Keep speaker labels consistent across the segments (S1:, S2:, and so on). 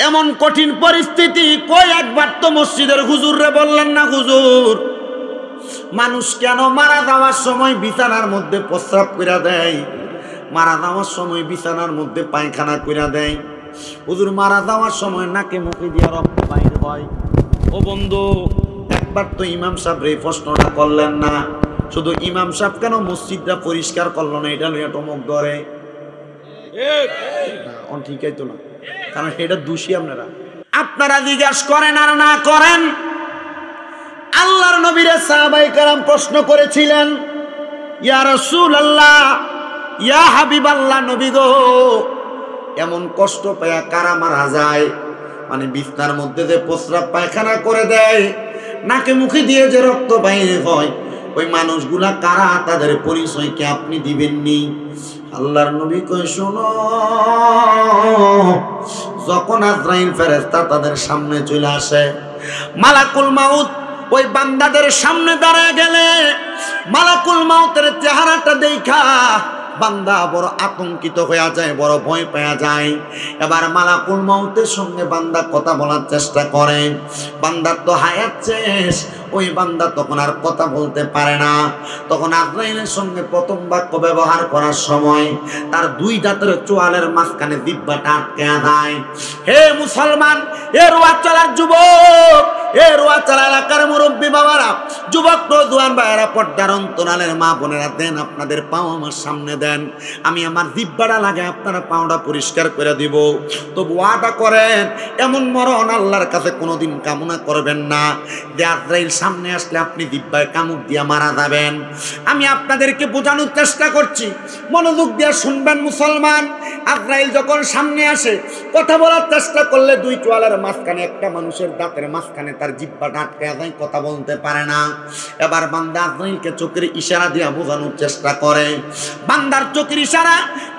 S1: এমন কঠিন পরিস্থিতি, কই একবার তো মসজিদের হুজুররে বললেন না, হুজুর মানুষ কেন মারা যাওয়ার সময় বিছানার মধ্যে প্রস্রাব কইরা দেয়, মারা যাওয়ার সময় বিছানার মধ্যে পায়খানা কইরা দেয়, হুজুর মারা যাওয়ার সময় নাকে মুখে দিয়ে রক্ত বাইর হয়। ও বন্ধু, একবার তো ইমাম সাহেব এই প্রশ্নটা করলেন না? শুধু ইমাম সাহেব কেন মসজিদটা পরিষ্কার করলো না, এটা লইয়া টমক ধরে? ঠিকই তো না, কারণ এটা দোষী আপনারা। আপনারা জিজ্ঞাসা করেন আর না করেন, আল্লাহর নবীরে সাহাবায়ে কেরাম প্রশ্ন করেছিলেন, ইয়া রাসূলুল্লাহ, ইয়া হাবিবাল্লাহ, নবী গো, এমন কষ্ট পায়া কারা মারা যায়? মানে বিছনার মধ্যে যে প্রস্রাব পায়খানা করে দেয়, নাকে মুখে দিয়ে যে রক্ত বাইরে হয়, ওই মানুষগুলা কারা? তাদের পরিচয় কি আপনি দিবেননি? আল্লাহর নবী কয়, শোনো, যখন আজরাইল ফেরেশতা তাদের সামনে চলে আসে, মালাকুল মাউত ওই বান্দাদের সামনে দাঁড়ায় গেলে মালাকুল মাউতের চেহারাটা দেখা বান্দা বড় আতঙ্কিত হয়ে যায়, বড় ভয় পেয়ে যায়। এবার মালাকুল মাউতের সঙ্গে বান্দা কথা বলার চেষ্টা করে, বান্দার তো হায়াত শেষ, ওই বান্দা তখন আর কথা বলতে পারে না। তখন আজরাইলের সঙ্গে প্রথম বাক্য ব্যবহার করার সময় তার দুই দাঁতের চোয়ালের মাঝখানে জিহ্বাটা আটকে যায়। হে মুসলমান, এ রোয়াচালার যুবক, এ রোয়াচালা এলাকার মুরব্বী বাবারা, যুবক নওজোয়ান ভাইয়েরা, পর্দার অন্তরালের মা বোনেরা, দেন আপনাদের পাও আমার সামনে দেন, আমি আমার জিহ্বাটা লাগে আপনারা পাওটা পরিষ্কার করে দিব। তবু ওয়াদা করেন, এমন মরণ আল্লাহর কাছে কোনোদিন কামনা করবেন না যে আজরাইল সামনে আসলে আপনি জিহ্বায় কামড় দিয়া মারা যাবেন। আমি আপনাদেরকে বোঝানোর চেষ্টা করছি, মনোযোগ দিয়া শুনবেন মুসলমান। আজরাইল যখন সামনে আসে, কথা বলার চেষ্টা করলে দুই চোয়ালের মাঝখানে, একটা মানুষের দাঁতের মাঝখানে তার জিহ্বাটা আটকে যায়, কথা বলতে পারে না। এবার বান্দা আজরাইলকে চোখের ইশারা দিয়া বোঝানোর চেষ্টা করে। বান্দার চোখের ইশারা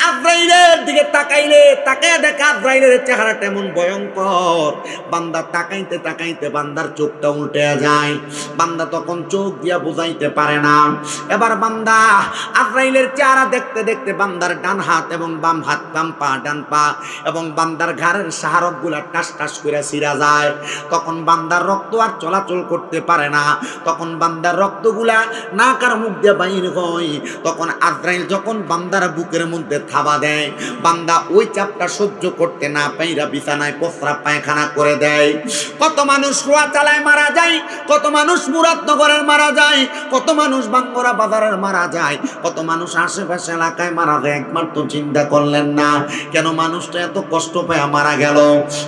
S1: আজরাইলের দিকে তাকাইলে, তাকায় দেখে আজরাইলের চেহারাটা এমন ভয়ঙ্কর, বান্দা তাকাইতে তাকাইতে বান্দার চোখটা উল্টে যায়। বান্দা তখন চোখ দিয়া বুঝাইতে পারে না। এবার বান্দা আজরাইলের চেহারা দেখতে দেখতে বান্দার ডান হাত এবং বাম হাত, বাম পা, ডান পা এবং বান্দার ঘাড়ের শাহরক গুলা টাস টাস করে ছিঁড়া যায়। তখন বান্দার রক্ত আর চলাচল করতে পারে না, তখন বান্দার রক্তগুলা নাক আর মুখ দিয়ে বাইর হয়। তখন আজরাইল যখন বান্দার বুকের মধ্যে থাবা দেয়, বান্দা ওই চাপটা সহ্য করতে না পাইরা বিছানায় প্রস্রাব পায়খানা করে দেয়। কত মানুষ রোয়াচালায় মারা যায়, কত মানুষ মুরাদনগরের মারা যায়, কত মানুষ বাঙ্গরা বাজারের মারা যায়, কত মানুষ আশেপাশে এলাকায় মারা যায়। একবার তো চিন্তা করলেন না কেন মানুষটা এত কষ্ট পেয়ে মারা গেল?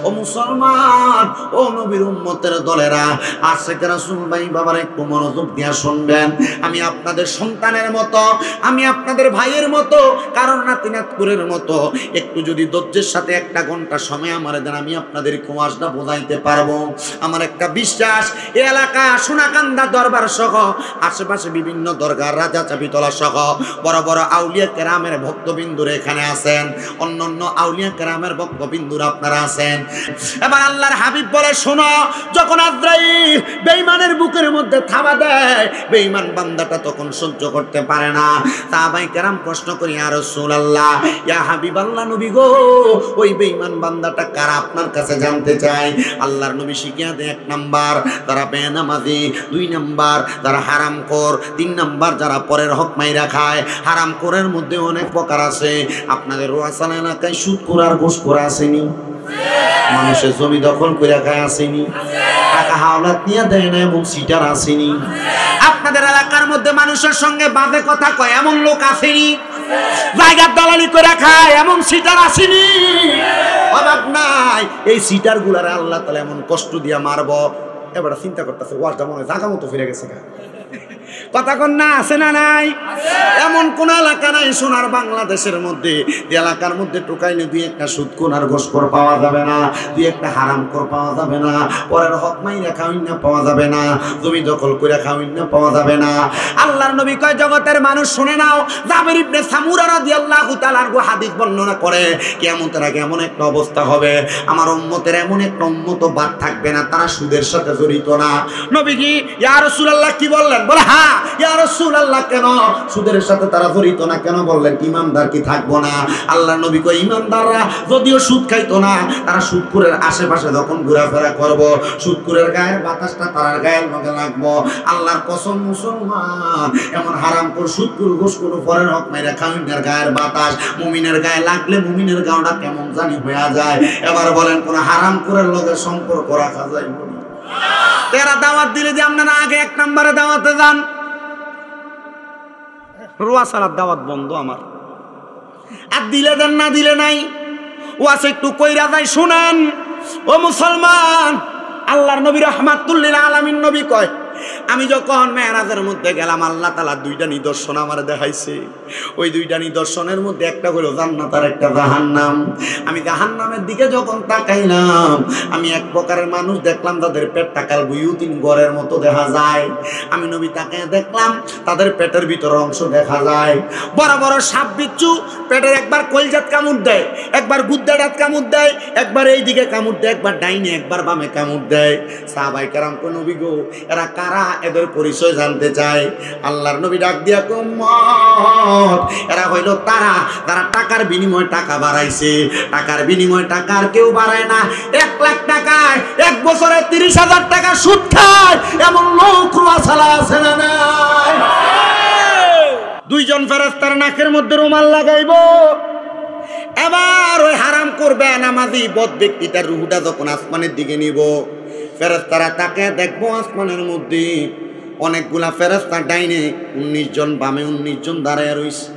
S1: ও মুসলমান, ও নবীর উম্মতের দলেরা, আশিক রাসূল ভাই বাবার একটু মনোযোগ দিয়া শুনবেন। আমি আপনাদের সন্তানের মতো, আমি আপনাদের ভাইয়ের মতো, কারণ নাতিনাতপুরের মতো। একটু যদি ধৈর্যের সাথে একটা ঘন্টা সময় আমার দেন, আমি আপনাদের কুয়াশটা বোঝাইতে পারবো। আমার একটা বিশ্বাস, এই এলাকা সোনাকান্দা দরবার সহ আশেপাশে বিভিন্ন দরগা, রাজা চাবিতলা সহ বড় বড় আউলিয়া কেরামের ভক্তবিন্দুরা এখানে আছেন, অন্য অন্য আউলিয়া কেরামের ভক্তবিন্দুরা আপনারা আছেন। এবার আল্লাহর হাবিব বলে, শোনো, যখন আজরাইল বেঈমানের বুকের মধ্যে থাবা দেয়, বেঈমান বান্দাটা তখন সহ্য করতে পারে না। সাহাবায়ে কেরাম প্রশ্ন করি, ইয়া রাসূলুল্লাহ, ইয়া হাবিবাল্লাহ, নবী গো, ওই বেঈমান বান্দাটা কারা আপনার কাছে জানতে চাই। আল্লাহর নবী শিখিয়ে দেয়, 1 নাম্বার যারা বেনামাজি, 2 নাম্বার যারা হারামখোর, 3 নাম্বার যারা পরের হক মাইরা খায়। হারামখোরের মধ্যে অনেক প্রকার আছে। আপনাদের রোয়াসানা এলাকায় সুদখোর আর ঘুষখোর আসেনি? মানুষের জমি দখল করে খায় আসেনি? টাকা হাওলাত নিয়ে দেয় না এমন সিটার আসেনি? আপনাদের এলাকার মধ্যে মানুষের সঙ্গে বাজে কথা কয় এমন লোক আসেনি? জায়গার দালালি করে খায় এমন সিটার আসেনি? অভাব নাই। এই সিটার গুলারে আল্লাহ তাআলা এমন কষ্ট দিয়া মারবো। এবার চিন্তা করতেছে, ওয়াজটা মনে হয় জায়গা মতো ফিরে গেছে। কথা কন্যা আছে না নাই? এমন কোন এলাকা নাই সোনার বাংলাদেশের মধ্যে যে এলাকার মধ্যে টোকাইলে 2-1টা সুদখোর আর ঘুষখোর পাওয়া যাবে না, 2-1টা হারামখোর পাওয়া যাবে না, পরের হক মাইরা খাওয়াইন না পাওয়া যাবে না, জমি দখল করে খাওয়াইন না পাওয়া যাবে না। আল্লাহর নবী কয়, জগতের মানুষ শুনে নাও, জাবির ইবনে সামুরা রাদিয়াল্লাহু তাআলা আনহু হাদিস বর্ণনা করে, কিয়ামতের আগে এমন একটা অবস্থা হবে, আমার উম্মতের এমন একটা উম্মত বাদ থাকবে না তারা সুদের সাথে জড়িত না। নবী কি, ইয়া রাসূলুল্লাহ, কি বললেন? বলে, হ্যাঁ, ইয়া রাসূলুল্লাহ কেন সুদের সাথে তারা জড়িত না কেন? বললেন ইমানদার কি থাকবো না? আল্লাহর নবী কয় ইমানদাররা যদিও সুদ খাইতো না, তারা সুদখোরের আশেপাশে যখন ঘোরাফেরা করব, সুদখোরের গায়ের বাতাসটা তার গায়ের মধ্যে লাগবো। আল্লাহর কসম মুসলমান এমন হারামখোর সুদখোর ঘুষখোর পরের হক মাইরা খাউনের গায়ের বাতাস মুমিনের গায়ে লাগলে মুমিনের গাওটা কেমন জানি হয়ে যায়। এবার বলেন কোন হারামখোরের লগে সম্পর্ক রাখা যায়? তেরা দাওয়াত দিলে যে আপনারা আগে 1 নম্বরে দাওয়াতে যান, রোয়া সালার দাওয়াত বন্ধ আমার। আর দিলে দেন না দিলে নাই, ওয়াস একটু কইরা যায় শুনেন। ও মুসলমান, আল্লাহর নবী রাহমাতুল লিল আলামিন নবী কয় আমি যখন মেরাজের মধ্যে গেলাম আল্লাহ তাআলা 2টা নিদর্শন আমার দেখাইছে। ওই 2টা নিদর্শনের মধ্যে একটা হলো জান্নাত আর একটা জাহান্নাম। আমি জাহান্নামের দিকে যখন তাকাইলাম আমি এক প্রকারের মানুষ দেখলাম তাদের পেট টাকাল বুয়ুতিন গড়ের মতো দেখা যায়। আমি নবী তাকায় দেখলাম তাদের পেটের ভিতর অংশ দেখা যায়। বড় বড় সাপ বিচ্ছু পেটের একবার কলজাত কামড় দেয়, একবার গুদ্দাটাত কামড় দেয়, একবার এই দিকে কামড় দেয়, একবার ডাইনে একবার বামে কামড় দেয়। সাহাবায়ে কেরাম কো নবী গো এরা কারা? এদের পরিচয় জানতে চাই। আল্লাহর নবী ডাক দিয়া কো উম্মত এরা হইল তারা যারা টাকার বিনিময়ে টাকা বাড়াইছে। টাকার বিনিময়ে টাকা আর কেউ বাড়ায় না। 1 লাখ টাকায় 1 বছরে 30,000 টাকা সুদ খায় এমন লোক রুয়াসালা আছে না নাই? 2 জন ফেরেশতার নাকের মধ্যে রুমাল লাগাইবো। এবার ওই হারাম করবে নামাজি বদ ব্যক্তিটার রুহটা যখন আসমানের দিকে নিব, ফেরেশতারা তাকে দেখবো আসমানের মধ্যে অনেকগুলা ফেরেশতা ডাইনে 19 জন, বামে 19 জন দাঁড়ায় রইছে।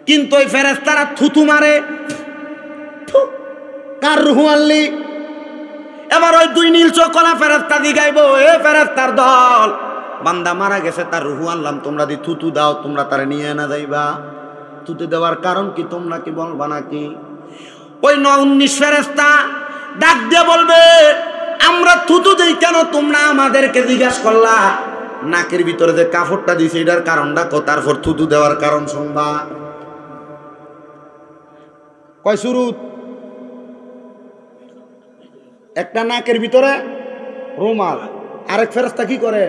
S1: কিন্তু ওই ফেরেশতারা থুতু মারে, কার রুহ আনলি? এবার ওই 2 নীল চোখলা ফেরেশতা দিগাইবো, এ ফেরেশতার দল, বান্দা মারা গেছে তার রুহ আনলাম, তোমরা দি থুতু দাও, তোমরা তারে নিয়ে না যাইবা। থুতু দেওয়ার কারণ কি তোমরা কি বলবা নাকি? ওই 19 ফেরেশতা ডাক দিয়ে বলবে আমরা থুতু দেই কেন? তোমরা আমাদেরকে জিজ্ঞাসা করলা। নাকের ভিতরে যে কাপড়টা দিছে এটার কারণটা কো, তারপর থুতু দেওয়ার কারণ শুনবা। কয় শুরুত একটা নাকের ভিতরে রুমাল, আরেক ফেরেশতা কি করে?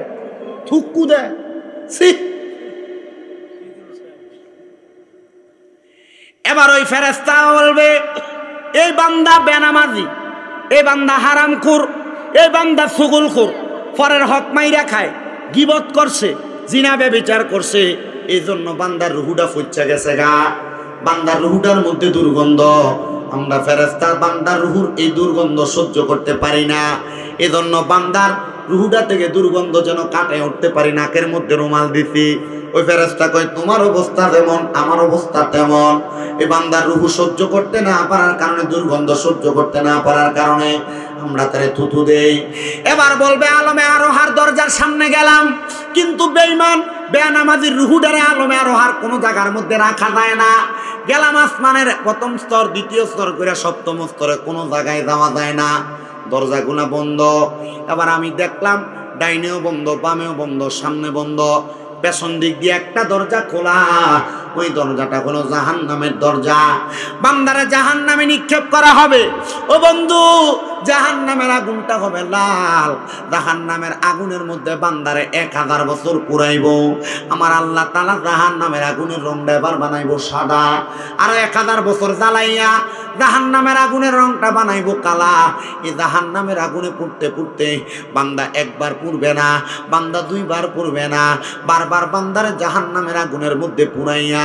S1: থুকু দেয়। এবার ওই ফেরেশতা বলবে এই বান্দা বেনামাজি, এই বান্দা হারামখোর, এই বান্দা সুগুলখোর, পরের হক মাইরা খায়, গীবত করছে, জিনা ব্যভিচার করছে, এই জন্য বান্দার রুহুটা ফুচ্চা গেছে গা। বান্দার রুহুটার মধ্যে দুর্গন্ধ। আমরা ফেরেশতা বান্দার রুহুর এই দুর্গন্ধ সহ্য করতে পারি না। এজন্য বান্দার রুহুটা থেকে দুর্গন্ধ যেন কাটে উঠতে পারি, নাকের মধ্যে রুমাল দিছি। ওই ফেরেশতা কয় তোমার অবস্থা যেমন আমার অবস্থা তেমন। এই বান্দার রুহু সহ্য করতে না পারার কারণে, দুর্গন্ধ সহ্য করতে না পারার কারণে আমরা তারে থুতু দেই। এবার বলবে আলমে আরোহার দরজার সামনে গেলাম, কিন্তু বেঈমান বেনামাজির রুহুটারে আলমে আরোহার কোনো জায়গার মধ্যে রাখা যায় না। গেলাম আসমানের 1ম স্তর, 2য় স্তর করে 7ম স্তরে কোনো জায়গায় যাওয়া যায় না, দরজাগুলা বন্ধ। এবার আমি দেখলাম ডাইনেও বন্ধ, বামেও বন্ধ, সামনে বন্ধ, পেছন দিক দিয়ে একটা দরজা খোলা। ওই দরজাটা হলো জাহান্নামের দরজা। বান্দারে জাহান্নামে নিক্ষেপ করা হবে। ও বন্ধু, জাহান্নামের আগুনটা হবে লাল। জাহান্নামের আগুনের মধ্যে বান্দারে 1000 বছর পুরাইব। আমার আল্লাহ তাআলা জাহান্নামের আগুনের রংটা এবার বানাইবো সাদা, আর 1000 বছর জ্বালাইয়া জাহান্নামের আগুনের রংটা বানাইবো কালা। এই জাহান্নামের আগুনে পুড়তে পুড়তে বান্দা একবার পুড়বে না, বান্দা 2 বার পুড়বে না, বারবার বান্দারে জাহান্নামের আগুনের মধ্যে পুরাইয়া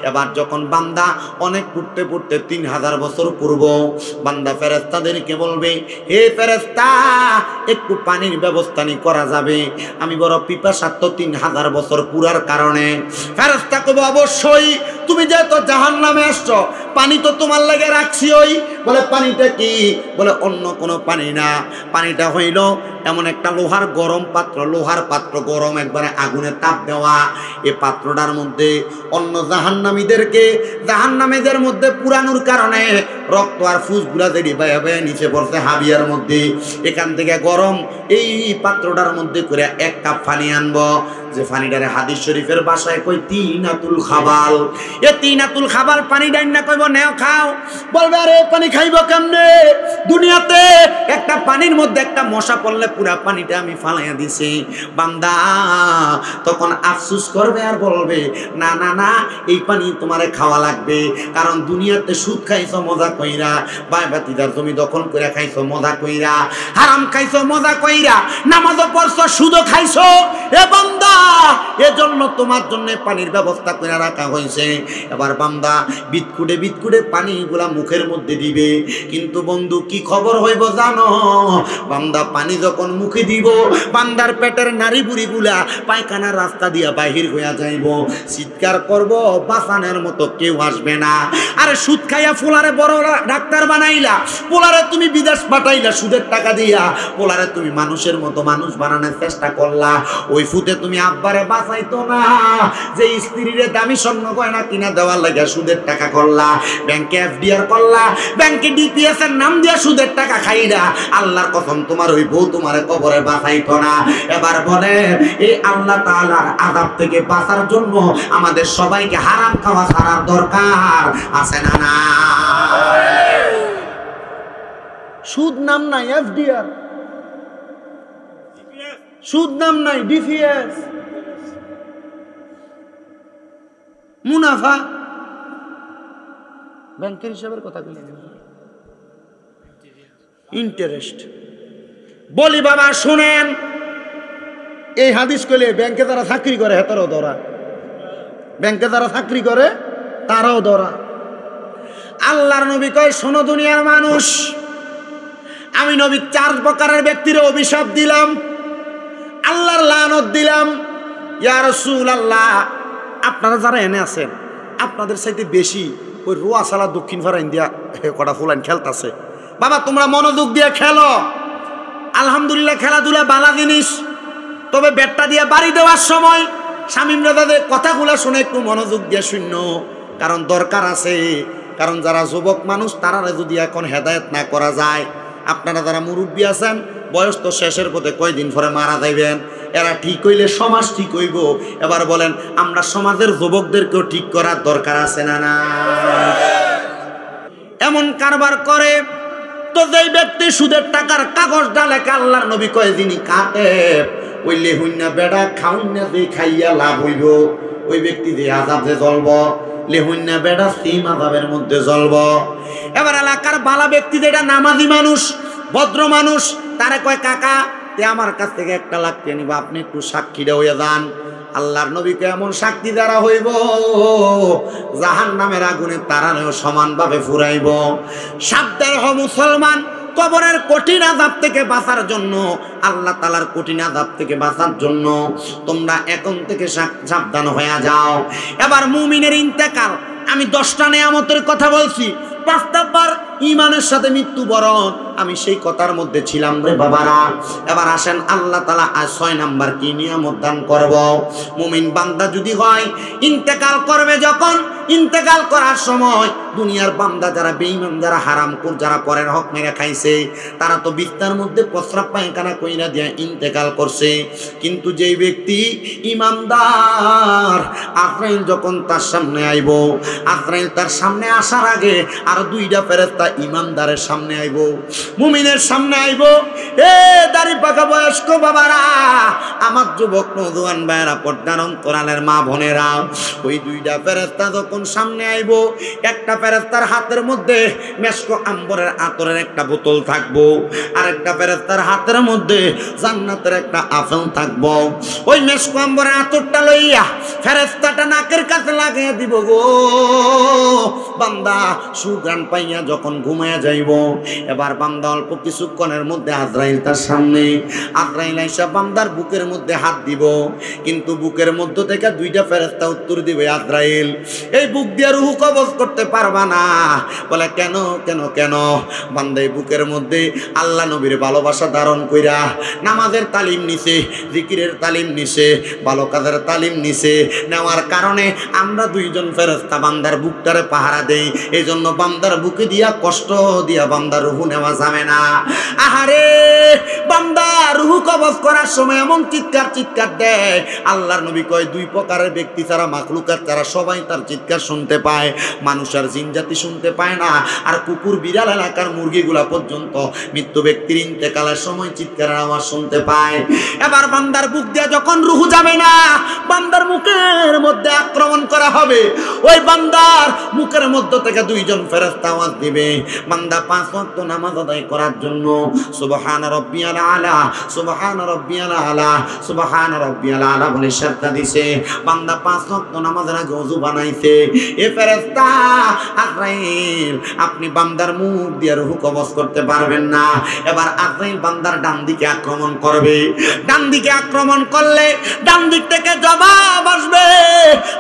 S1: এবার যখন বান্দা অনেক পুড়তে পুড়তে 3000 বছর পূর্ব, বান্দা ফেরেশতাদেরকে বলবে হে ফেরেশতা একটু পানির ব্যবস্থা নি করা যাবে, আমি বড় পিপাসার্থ 3000 বছর পুরার কারণে। ফেরেশতা কবে অবশ্যই, তুমি যেহেতু জাহান্নামে আসছো পানি তো তোমার লাগে রাখছি। ওই বলে পানিটা কি? বলে অন্য কোনো পানি না, পানিটা হইল এমন একটা লোহার গরম পাত্র, লোহার পাত্র গরম, একবারে আগুনে তাপ দেওয়া। এই পাত্রটার মধ্যে অন্য জাহান্নামীদেরকে জাহান্নামীদের মধ্যে পুরানোর কারণে রক্ত আর ফুসগুলা দেরি বায়া বায়া নিচে পড়ছে হাবিয়ার মধ্যে। এখান থেকে গরম এই পাত্রটার মধ্যে করে 1 কাপ পানি আনবো, যে পানিটারে হাদিস শরীফের ভাষায় কই তিনাতুল খাবাল। এ তিনাতুল খাবাল পানি ডাইন না কইব নেও খাও। বলবে আরে পানি খাইব কেমনে? দুনিয়াতে একটা একটা পানির মধ্যে একটা মশা পড়লে পুরা পানিটা আমি ফালাইয়া দিছি। বান্দা তখন আফসোস করবে আর বলবে না না না, এই পানি তোমারে খাওয়া লাগবে, কারণ দুনিয়াতে সুদ খাইছো মজা কইরা, ভাই ভাতিজার জমি দখল করে খাইছো মজা কইরা, হারাম খাইছো মজা কইরা, নামাজও পড়ছো সুদও খাইছো। এ বান্দা, এজন্য তোমার জন্য পানির ব্যবস্থা করে রাখা হয়েছে। এবার বান্দা বিটকুটে বিটকুটে পানিগুলা মুখের মধ্যে দিবে, কিন্তু বন্ধু কি খবর হইব জানো? বান্দা পানি যখন মুখে দিব, বান্দার পেটের নারী বুড়িগুলা পায়খানার রাস্তা দিয়া বাহির হইয়া যাইব, চিৎকার করব, বাঁচানোর মতো কেউ আসবে না। আরে সুদ খাইয়া ফুলারে বড় ডাক্তার বানাইলা, পোলারে তুমি বিদেশ পাঠাইলা সুদের টাকা দিয়া, পোলারে তুমি মানুষের মতো মানুষ বানানোর চেষ্টা করলা, ওই ফুতে তুমি আব্বারে বাঁচাইতো না, যে স্ত্রীরে দামি স্বর্ণ গয়না কিনা দেওয়ার লাগে সুদের টাকা করলা, ব্যাংকে এফডিআর করলা, ব্যাংকে ডিপিএস এর নাম দিয়া সুদের টাকা খাইলা, আল্লাহর কসম তোমার ওই বউ তোমার কবরে বাঁচাইতো না। এবার বলে এই আল্লাহ তাআলার আযাব থেকে বাঁচার জন্য আমাদের সবাইকে হারাম খাওয়া ছাড়ার দরকার আছে না? না, সুদ নাম নাই এফডিআর, সুদ নাম নাই ডিপিএস, মুনাফা ব্যাংকের হিসাবের কথা বলি, ইন্টারেস্ট। বলি বাবা শুনেন, এই হাদিস কইলে ব্যাংকে যারা চাকরি করে হেতারও ধরা, ব্যাংকে যারা চাকরি করে তারাও ধরা। আল্লাহর নবী কয় শোনো দুনিয়ার মানুষ, আমি নবী 4 প্রকারের ব্যক্তির অভিশাপ দিলাম, আল্লাহর লানত দিলাম। ইয়া রাসূলুল্লাহ, আপনারা যারা এনে আছেন আপনাদের চাইতে বেশি ওই রোয়াশালা দক্ষিণ পাড়া ইন্ডিয়া কটা ফুলাইন খেলতেছে। বাবা তোমরা মনোযোগ দিয়ে খেলো, আলহামদুলিল্লাহ খেলাধুলা বালা জিনিস, তবে ব্যাটটা দিয়ে বাড়ি দেওয়ার সময় শামীম রাজাদের কথাগুলো শুনে একটু মনোযোগ দিয়ে শূন্য, কারণ দরকার আছে। কারণ যারা যুবক মানুষ তারা যদি এখন হেদায়েত না করা যায়, আপনারা যারা মুরব্বী আছেন বয়স তো শেষের পথে, কয়দিন পরে মারা যাইবেন, এরা ঠিক হইলে সমাজ ঠিক হইব। এবার বলেন আমরা সমাজের যুবকদেরকেও ঠিক করার দরকার আছে না? না, এমন কারবার করে তো যেই ব্যক্তি সুদের টাকার কাগজ ডালে, আল্লাহর নবী কয় যিনি কাতেব, ওই লেহুন্না বেড়া খাউন্না দিয়ে খাইয়া লাভ হইব, ওই ব্যক্তি যে আযাবে জ্বলব, লেহুন্না বেড়া সিম আযাবের মধ্যে জ্বলব। এবার এলাকার বালা ব্যক্তি যেটা নামাজি মানুষ, ভদ্র মানুষ, তারে কয় কাকা তে আমার কাছ থেকে 1 লাখ টাকা নিবা, আপনি একটু সাক্ষীটা হইয়া যান। আল্লাহর নবীকে এমন সাক্ষী দ্বারা হইব জাহান্নামের আগুনে তারানেও সমানভাবে ফুরাইব। সাবধান হও মুসলমান, কবরের কঠিন আযাব থেকে বাঁচার জন্য, আল্লাহ তাআলার কঠিন আযাব থেকে বাঁচার জন্য তোমরা এখন থেকে সাবধান হয়ে যাও। এবার মুমিনের ইন্তেকাল, আমি 10টা নেয়ামতের কথা বলছি, 5 নাম্বার ঈমানের সাথে মৃত্যুবরণ, আমি সেই কথার মধ্যে ছিলাম রে বাবারা। এবার আসেন আল্লাহ তাআলা আজ 6 নাম্বার কি নিয়ামত দান করব। মুমিন বান্দা যদি হয় ইন্তেকাল করবে, যখন ইন্তেকাল করার সময় দুনিয়ার বান্দা যারা বেঈমান, যারা হারামখোর, যারা পরের হক মেরে খাইছে, তারা তো বিস্তার মধ্যে প্রস্রাব পায়খানা কইরা দিয়ে ইন্তেকাল করছে। কিন্তু যেই ব্যক্তি ঈমানদার, আজরাইল যখন তার সামনে আইব, আজরাইল তার সামনে আসার আগে আর 2টা ফেরেশতা ঈমানদারের সামনে আইব, মুমিনের সামনে আইব। এ দাড়ি পাকা বয়স্ক বাবারা, আমার যুবক নওজোয়ান ভাইরা, পর্দার অন্তরালের মা বোনেরা, ওই 2টা ফেরেশতা যখন সামনে আইব, একটা ফেরেশতার হাতের মধ্যে মেশকো আম্বরের আতরের একটা বোতল থাকবো, আর একটা ফেরেশতার হাতের মধ্যে জান্নাতের একটা আপেল থাকবো। ওই মেশকো আম্বরের আতরটা লইয়া ফেরেশতাটা নাকের কাছে লাগিয়ে দিব গো। বান্দা সুগান পাইয়া যখন ঘুমায়া যাইব, এবার বান্দা অল্প কিছুক্ষণের মধ্যে আজরাইল তার সামনে, আজরাইল আইসা বান্দার বুকের মধ্যে হাত দিব, কিন্তু বুকের মধ্য থেকে 2টা ফেরেশতা উত্তর দিবে আজরাইল এই বুক দিয়ে রূহ কবজ করতে পারবা না। বলে কেন কেন কেন? বান্দা এই বুকের মধ্যে আল্লাহ নবীর ভালোবাসা ধারণ কইরা নামাজের তালিম নিছে, জিকিরের তালিম নিছে, ভালো কাজের তালিম নিছে, নেওয়ার কারণে আমরা 2জন ফেরেশতা বান্দার বুকটারে পাহারা দেই। এই জন্য বান্দার বুকে দিয়া কষ্ট দিয়া বান্দার রূহ নেওয়া যাবে না। আহারে বান্দা রূহ কবজ করার সময় এমন চিৎকার দেয়, আল্লাহর নবী কয় 2 প্রকারের ব্যক্তি ছাড়া, মাখলুকাত ছাড়া সবাই তার চিৎকার চিৎকার শুনতে পায়, মানুষ আর জিন জাতি শুনতে পায় না। আর কুকুর বিড়াল এলাকার মুরগিগুলা পর্যন্ত মৃত্যু ব্যক্তির ইন্তেকালের সময় চিৎকারের আওয়াজ শুনতে পায়। এবার বান্দার বুক দিয়ে যখন রূহ যাবে না, বান্দার মুখের মধ্যে আক্রমণ করা হবে, ওই বান্দার মুখের মধ্য থেকে দুইজন ফেরেশতা আওয়াজ দিবে, বান্দা 5 ওয়াক্ত নামাজ আদায় করার জন্য সুবহান রাব্বিয়াল আলা, সুবহান রাব্বিয়াল আলা, সুবহান রাব্বিয়াল আলা বলে শর্ত দিছে। বান্দা 5 ওয়াক্ত নামাজের আগে ওযু বানাইছে, এ ফেরেশতা আজরাইল আপনি বান্দার মুখ দিয়ে রূহ কবজ করতে পারবেন না। এবার আজরাইল বান্দার ডান দিকে আক্রমণ করবে। ডান দিকে আক্রমণ করলে ডান দিক থেকে জবাব আসবে,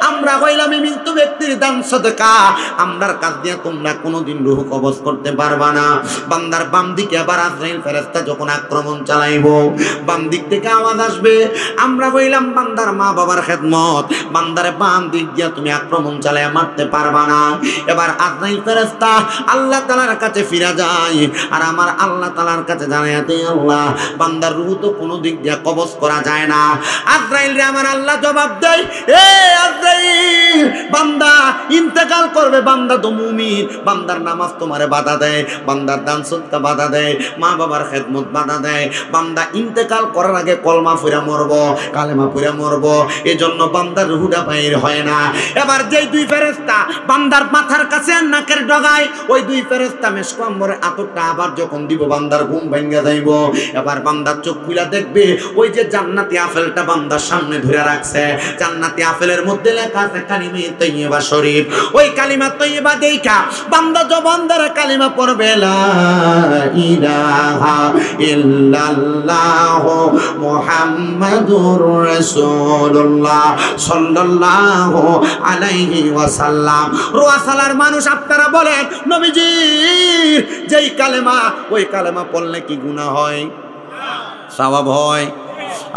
S1: আমরা হইলাম মৃত্যু ব্যক্তির দান সদকা, আমরার কাছ দিয়ে তোমরা কোনোদিন রূহ কবজ করতে পারবা না। বান্দার বাম দিকে আবার আজরাইল ফেরেশতা যখন আক্রমণ চালাইবো, বাম দিক থেকে আওয়াজ আসবে, আমরা হইলাম বান্দার মা বাবার খেদমত, বান্দার বাম দিক দিয়ে তুমি আক্রমণ চালায় মারতে পারবা না। এবার আজরাইল ফেরেশতা আল্লাহ তাআলার কাছে ফিরে যায়, আর আমার আল্লাহ তাআলার কাছে জানায়াতে, আল্লাহ বান্দার রূহ তো কোনো দিক দিয়ে কবজ করা যায় না। আজরাইল রে আমার আল্লাহ জবাব দেয়, এ আজরাইল বান্দা ইন্তেকাল করবে, বান্দা তো মুমিন, বান্দার নামাজ তোমারে বাধা দেয়, বান্দার দান সদকা বাধা দেয়, মা বাবার খেদমত বাধা দেয়, বান্দা ইন্তেকাল করার আগে কলমা পড়া মরবো, কালেমা পড়া মরবো, এজন্য বান্দার রূহটা বাইর হয় না। এবার যেই দুই ফেরেশতা বান্দার মাথার কাছে আর নাকের ডগায়, ওই দুই ফেরেশতা মেশকম্বরের আতরটা আবার যখন দিব বান্দার ঘুম ভাঙ্গা যাইব। এবার বান্দার চোখ খুলে দেখবে ওই যে জান্নাতি আপেলটা বান্দার সামনে ধরে রাখছে, জান্নাতি আপেলের মধ্যে লেখা আছে কালিমা তৈয়বা শরীফ। ওই কালিমা তৈয়বা দেখা বান্দা জবান দ্বারা কালিমা পড়বে, লা ইলাহা ইল্লাল্লাহু মুহাম্মাদুর রাসূলুল্লাহ সাল্লাল্লাহু আলাইহি ওয়াসাল্লাম। রোয়াসালার মানুষ আপনারা বলেন নবীজি যেই কালেমা, ওই কালেমা পড়লে কি গুনাহ হয়? সওয়াব হয়।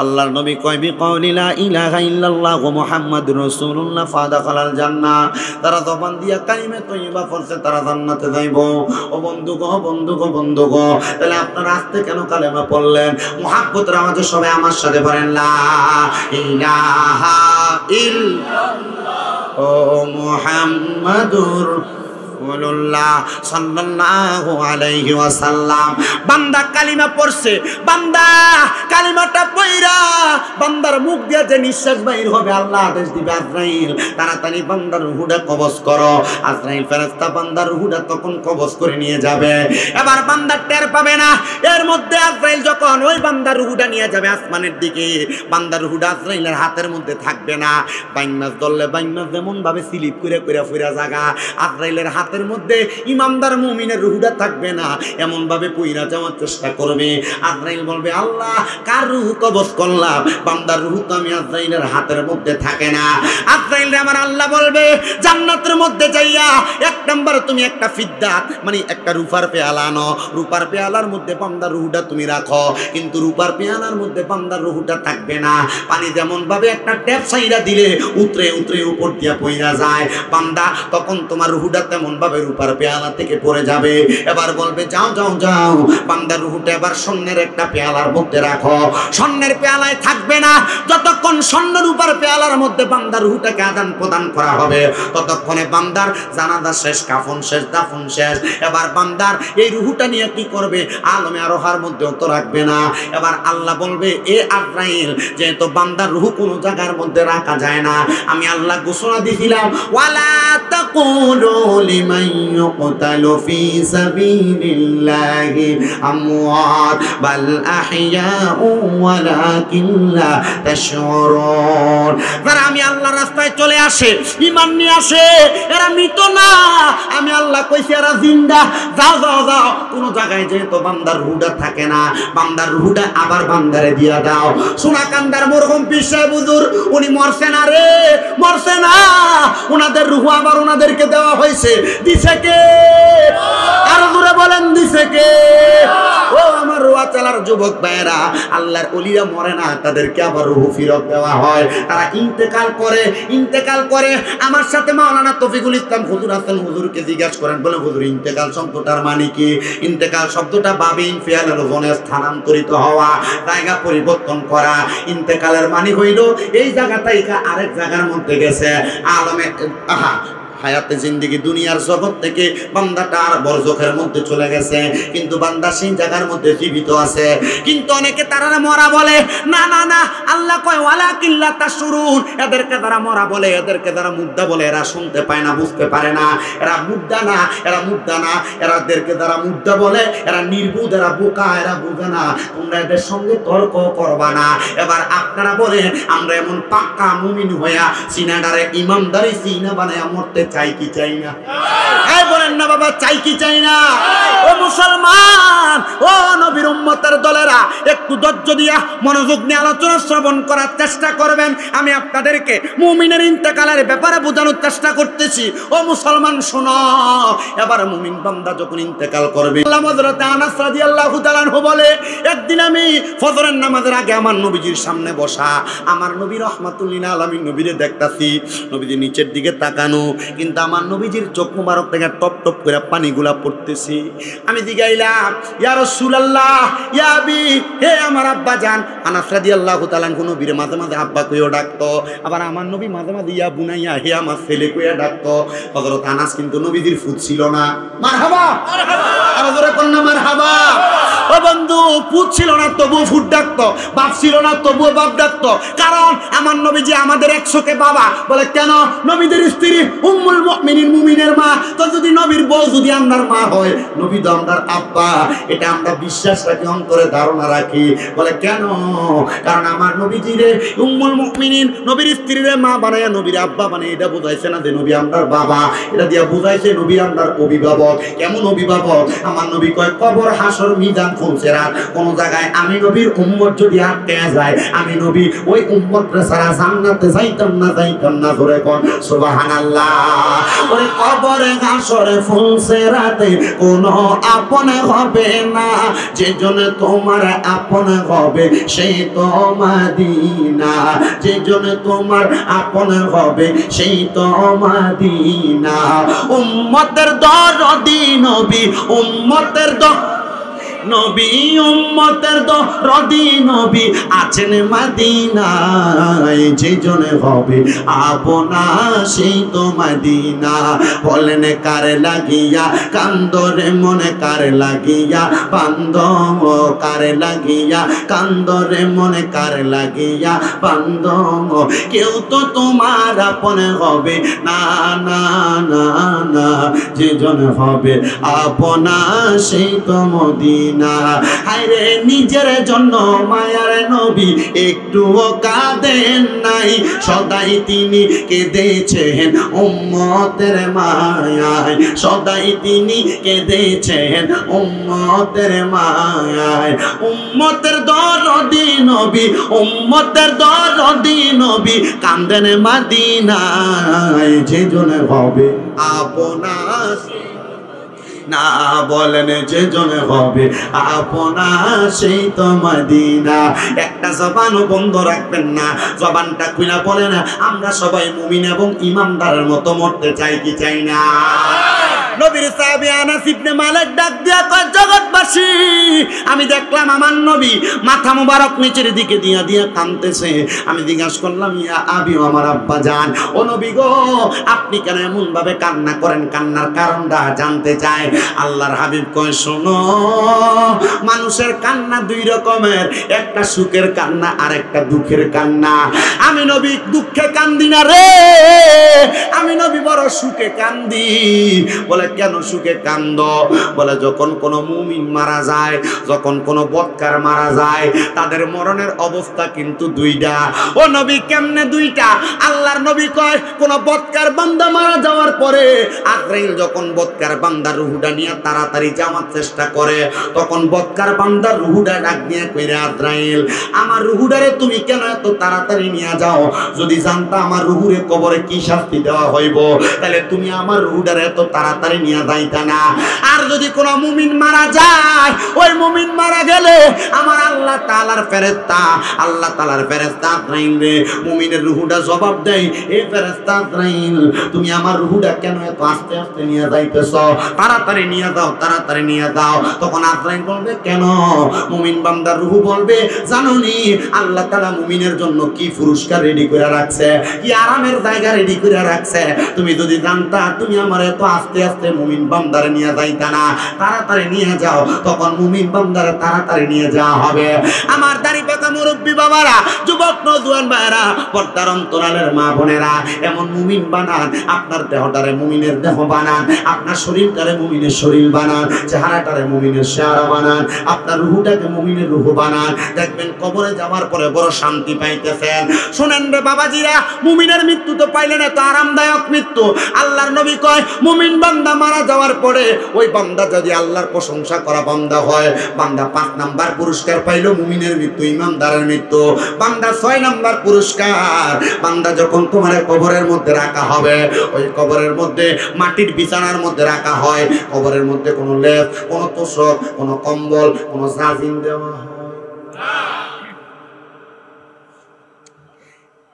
S1: আল্লাহর নবী কয় বিকাউলি লা ইলাহা ইল্লাল্লাহ মুহাম্মাদুর রাসূলুল্লাহ ফাদাখালাল জান্নাহ, তারা জবান দিয়া কালিমা তয়্যিবা পড়ছে তারা জান্নাতে যাইব। ও বন্ধুগো বন্ধুগো বন্ধুগো, তাহলে আপনারা আস্তে কেন কালেমা পড়লেন? মুহাব্বতের আওয়াজে সবাই আমার সাথে পড়েন, লা ইলাহা ইল্লাল্লাহ ও মুহাম্মাদুর সাল্লাল্লাহু আলাইহি ওয়াসাল্লাম। বান্দা কালিমা পড়ছে, বান্দা কালিমাটা পড়া বান্দার মুখ দিয়ে যে নিঃশ্বাস বাইর হবে, আল্লাহ আদেশ দিবে আজরাইল তাড়াতাড়ি বান্দার রূহটা কবজ করো। আজরাইল ফেরেশতা বান্দার রূহটা তখন কবজ করে নিয়ে যাবে। এবার বান্দা টের পাবে না। এর মধ্যে আজরাইল যখন ওই বান্দার রূহটা নিয়ে যাবে আসমানের দিকে, বান্দার রূহটা আজরাইলের হাতের মধ্যে থাকবে না। বাইন মাছ ধরলে বাইন মাছ যেমন ভাবে স্লিপ করে করে ফিরা জায়গা, আজরাইলের হাতের মধ্যে ইমানদার মুমিনের রূহটা থাকবে না, এমন ভাবে পুইরা যাওয়ার চেষ্টা করবে। আজরাইল বলবে, আল্লাহ কার রূহ কবজ করলাম? বান্দার রূহ তো আমি আজরাইলের হাতের মধ্যে থাকে না। আজরাইল আমার আল্লাহ বলবে, জান্নাতের মধ্যে যাইয়া 1 নাম্বার তুমি একটা ফিদ্দাত মানে একটা রূপার পেয়ালা আনো, রূপার পেয়ালার মধ্যে বান্দার রূহটা তুমি রাখো, কিন্তু রূপার পেয়ালার মধ্যে বান্দার রূহটা থাকবে না। পানি যেমন ভাবে একটা ট্যাপ সাইরা দিলে উতরে উতরে উপর দিয়া পইরা যায়, বান্দা তখন তোমার রূহটা তেমন ভাবে রূপার পেয়ালা থেকে পড়ে যাবে। এবার বলবে, যাও যাও যাও, বান্দার রূহটা এবার স্বর্ণের একটা পেয়ালার মধ্যে রাখো। স্বর্ণের পেয়ালায় থাকবে না, যতক্ষণ স্বর্ণ রূপার পেয়ালার মধ্যে বান্দার রূহটাকে আদান প্রদান করা হবে, ততক্ষণে বান্দার জানাজা শেষ, কাফন শেষ, দাফন শেষ। এবার বান্দার এই রূহটা নিয়ে কি করবে? আলমে আরোহার মধ্যেও তো রাখবে না। এবার আল্লাহ বলবে, এ আজরাইল যেহেতু বান্দার রূহ কোনো জায়গার মধ্যে রাখা যায় না, আমি আল্লাহ ঘোষণা দিয়েছিলাম, ওয়ালা তাকুলু লিমান ইউকতালু ফি সাবিলিল্লাহি আমওয়াত বাল আহইয়াউ ওয়ালাকিন লা তাশউরুন। যারা আমি আল্লাহর রাস্তায় চলে আসে, ঈমান নিয়ে আসে, এরা মৃত না, আমি আল্লাহ কইছি এরা জিন্দা। যাও যাও যাও, কোন জায়গায় যেহেতু বান্দার রূহটা থাকে না, বান্দার রূহটা আবার বান্দারে দিয়া দাও। সোনাকান্দার মরহুম পীর সাহেব হুজুর উনি মরছে না রে, মরছে না, ওনাদের রূহ আবার ওনাদেরকে দেওয়া হয়েছে। দিছে কে? আর জোরে বলেন, দিছে কে? ও আমার রোয়াচালার যুবক ভাইরা, আল্লাহর ওলিরা মরে না, তাদেরকে আবার রূহ ফিরত দেওয়া হয়। তারা ইন্তেকাল করে, ইন্তেকাল করে। আমার সাথে মাওলানা তৌফিকুল ইসলাম হুজুর আছেন, হুজুরকে জিজ্ঞাসা করেন, বলে হুজুর ইন্তেকাল শব্দটার মানে কি? ইন্তেকাল শব্দটা বাবিন ফিয়ালের জনে স্থানান্তরিত হওয়া, জায়গা পরিবর্তন করা। ইন্তেকালের মানে হইল এই জায়গা থেকে আরেক জায়গার মধ্যে গেছে। আলমে হায়াতে জিন্দেগি দুনিয়ার জগৎ থেকে বান্দাটা আর বরজখের মধ্যে চলে গেছে, কিন্তু বান্দা সেই জায়গার মধ্যে জীবিত আছে। কিন্তু অনেকে তারা মরা বলে, না না না, আল্লাহ কয় ওয়ালাকিন লা তাশউরুন, এদেরকে তারা মরা বলে, এদেরকে তারা মুদ্দা বলে, এরা শুনতে পায় না, বুঝতে পারে না, এরা মুদ্দা না, এরা মুদ্দা না, এদেরকে তারা মুদ্দা বলে, এরা নির্বুধ, এরা বোকা, এরা বুঝে না। তোমরা এদের সঙ্গে তর্ক করবা না। এবার আপনারা বলেন, আমরা এমন পাক্কা মুমিন হইয়া সিনাডারে ইমানদারি সিনা বানায়া মরতে চাই কি চাই না? এই বলেন না বাবা, চাই কি চাই না? ও মুসলমান, ও নবীর উম্মতের দলেরা, একটু ধৈর্য দিয়া মনোযোগ নিয়ে আলোচনা শ্রবণ করার চেষ্টা করবেন। আমি আপনাদেরকে মুমিনের ইন্তেকালের ব্যাপারে বোঝানোর চেষ্টা করতেছি। ও মুসলমান শোনো, এবার মুমিন বান্দা যখন ইন্তেকাল করবে, আল্লাহ হযরত আনাস রাদিয়াল্লাহু তাআলা আনহু বলে, একদিন আমি ফজরের নামাজের আগে আমার নবীজির সামনে বসা, আমার নবী রাহমাতুল লিল আলামিন নবীরে দেখতাছি, নবীজি নিচের দিকে তাকানো, কিন্তু আমার নবীজির চোখ মুবারক থেকে টপ টপ করে পানিগুলা পড়তেছি। আমি জিগাইলাম, ইয়া রাসূলুল্লাহ, ইয়া আবি, হে আমার আব্বা জান। আনাস রাদিয়াল্লাহু তাআলা আনহু নবীরে মাঝে মাঝে আব্বা কইও ডাকতো, আবার আমার নবী মাঝে মাঝে ইয়া বুনাইয়া, হে আমার ছেলে কইয়া ডাকতো। হযরত আনাস কিন্তু নবীজির ফুট ছিল না। মারহাবা, আরো জোরে কোন না মারহাবা। ও বন্ধু, পুত ছিল না তবুও ফুট ডাকতো, বাপ ছিল না তবুও বাপ ডাকতো, কারণ আমার নবীজি আমাদের একশোকে বাবা বলে। কেন? নবীদের স্ত্রী উম্মুল মুমিনিন, মুমিনের মা। তো যদি নবীর বউ যদি আমার মা হয়, নবী তো আমার আব্বা, এটা আমরা বিশ্বাস রাখি, অন্তরে ধারণা রাখি। বলে কেন? কারণ আমার নবীজিরে উম্মুল মুমিনিন, নবীর স্ত্রীরে মা বানায়, নবীর আব্বা বানায়, এটা বুঝাইছে না যে নবী আমার বাবা, এটা দিয়া বুঝাইছে নবী আমার অভিভাবক। কেমন অভিভাবক? আমার নবী কয়, কবর, হাসর, মিজান, ফুলসেরাত, কোন জায়গায় আমি নবীর উম্মত যদি আটকে যায়, আমি নবী ওই উম্মতরে ছাড়া জান্নাতে যাইতাম না, যাইতাম না। ধরে কোন সুবহানাল্লাহ। ওই কবরে, হাসরে, ফুলসেরাতে কোনো আপন হবে না, যেজন তোমার আপন হবে সেই তো মদিনা, যেজন তোমার আপন হবে সেই তো মদিনা। উম্মতের দরদি নবী, উম্মতের নবী, উম্মতের দরদি নবী আছেন মদিনায়, যেজন হবে আপনা সেই তো মদিনা। বলেন কার লাগিয়া কান্দরে মনে, কার লাগিয়া বান্দ, কার লাগিয়া কান্দরে মনে, কার লাগিয়া বান্দ, কেউ তো তোমার আপন হবে না, না না না, যেজন হবে আপনা সেই তো মদিনা। হায়রে নিজের জন্য মায়ার নবী একটুও কাঁদেন নাই, সদাই তিনি কেঁদেছেন উম্মতের মায়ায়, সদাই তিনি কেঁদেছেন উম্মতের মায়ায়। উম্মতের দরদি নবী, উম্মতের দরদি নবী কান্দেন মদিনায়, যেজন হবে আপনা না, বলেন যেজন হবে আপনা সেই তো মদিনা। একটা জবানও বন্ধ রাখবেন না, জবানটা খুলে বলেন, আমরা সবাই মুমিন এবং ইমানদারের মতো মরতে চাই কি চাই না? নবীর সাহাবী আনাস ইবনে মালিক ডাক দিয়া কয়, জগৎবাসী, আমি দেখলাম আমার নবী মাথা মুবারক নিচের দিকে দিয়া দিয়া কাঁদতেছে। আমি জিজ্ঞাসা করলাম, ইয়া আবি, আমার আব্বা জান, ও নবী গো, আপনি কেন এমন ভাবে কান্না করেন? কান্নার কারণটা জানতে চাই। আল্লাহর হাবিব কয়, শোনো, মানুষের কান্না দুই রকমের, একটা সুখের কান্না আর একটা দুঃখের কান্না। আমি নবী দুঃখে কান্দি না রে, আমি নবী বড় সুখে কান্দি। বলে কেন সুখে কান্দ? বলে যখন কোনো মুমিন মারা যায়, যখন কোনো বদকার মারা যায়, তাদের মরণের অবস্থা কিন্তু দুইটা। ও নবী, কেমনে দুইটা? আল্লাহর নবী কয়, কোন বদকার বান্দা মারা যাওয়ার পরে আজরাইল যখন বদকার বান্দার রূহটা নিয়ে তাড়াতাড়ি যাওয়ার চেষ্টা করে, তখন বদকার বান্দার রূহটা ডাক দিয়ে কইরা, আজরাইল, আমার রূহটারে তুমি কেন এত তাড়াতাড়ি নিয়ে যাও? যদি জানতা আমার রূহুরে কবরে কি শাস্তি দেওয়া হইব, তাহলে তুমি আমার রূহটারে এত তাড়াতাড়ি নিয়ে যাইতা না। আর যদি কোনো মুমিন মারা যায়, ওই মুমিন মুমিন মারা গেলে আমার আল্লাহ তাআলার ফেরেশতা আজরাইল মুমিনের রূহটা জবাব দেয়, এই ফেরেশতা আজরাইল তুমি আমার রূহটা কেন এত আস্তে আস্তে নিয়ে যাইতেছ, তাড়াতাড়ি নিয়ে দাও, তাড়াতাড়ি নিয়ে দাও। তখন আজরাইল বলবে কেন? মুমিন বান্দার রূহ বলবে জানোনি আল্লাহ তাআলা মুমিনের জন্য কি পুরস্কার রেডি করে রাখছে, কি আরামের জায়গা রেডি করে রাখছে। তুমি যদি জানতা তুমি আমার এত আস্তে আস্তে মুমিন বান্দারে নিয়ে যাইতা না, তাড়াতাড়ি নিয়ে যাও। তখন মুমিন বান্দারে তাড়াতাড়ি নিয়ে যাওয়া হবে। আমার দাড়ি পাকা মুরব্বী বাবারা, যুবক নওজোয়ান ভাইরা, পর্দার অন্তরালের মা বোনেরা, এমন মুমিন বানান, আপনার দেহটারে মুমিনের দেহ বানান, আপনার শরীরটারে মুমিনের শরীর বানান, চেহারাটারে মুমিনের চেহারা বানান, আপনার রূহটাকে মুমিনের রূহ বানান। দেখবেন কবরে যাওয়ার পরে বড় শান্তি পাইতেছেন। শুনেন রে বাবাজিরা, মুমিনের মৃত্যু তো পাইলেন এত আরামদায়ক মৃত্যু। আল্লাহর নবী কয় মুমিন বান্দা মারা যাওয়ার পরে ওই বান্দা যদি আল্লাহর প্রশংসা করা বান্দা হয়, বান্দা 5 নাম্বার পুরস্কার পাইলো মুমিনের মৃত্যু, ইমানদারের মৃত্যু। বান্দা 6 নাম্বার পুরস্কার, বান্দা যখন তোমার কবরের মধ্যে রাখা হবে, ওই কবরের মধ্যে মাটির বিছানার মধ্যে রাখা হয়, কবরের মধ্যে কোনো লেপ, কোনো তোষক, কোনো কম্বল, কোনো জাজিম দেওয়া হয়।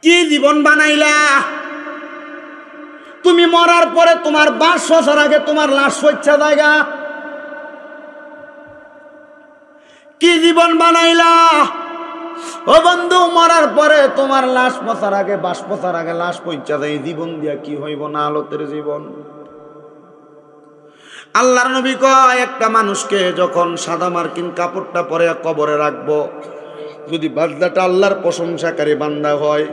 S1: কি জীবন বানাইলা তুমি? মরার পরে তোমার 5 বছর আগে তোমার লাশ সইচ্ছা জায়গা। কি জীবন বানাইলা ও বন্ধু? মরার পরে তোমার লাশ পচার আগে, 5 বছর আগে লাশ পইচ্ছা যায়। জীবন দিয়া কি হইব? না আলোতের জীবন। আল্লাহর নবী কয় একটা মানুষকে যখন সাদা মার্কিন কাপড়টা পরে কবরে রাখবো, যদি বান্দাটা আল্লাহর প্রশংসাকারী বান্দা হয়,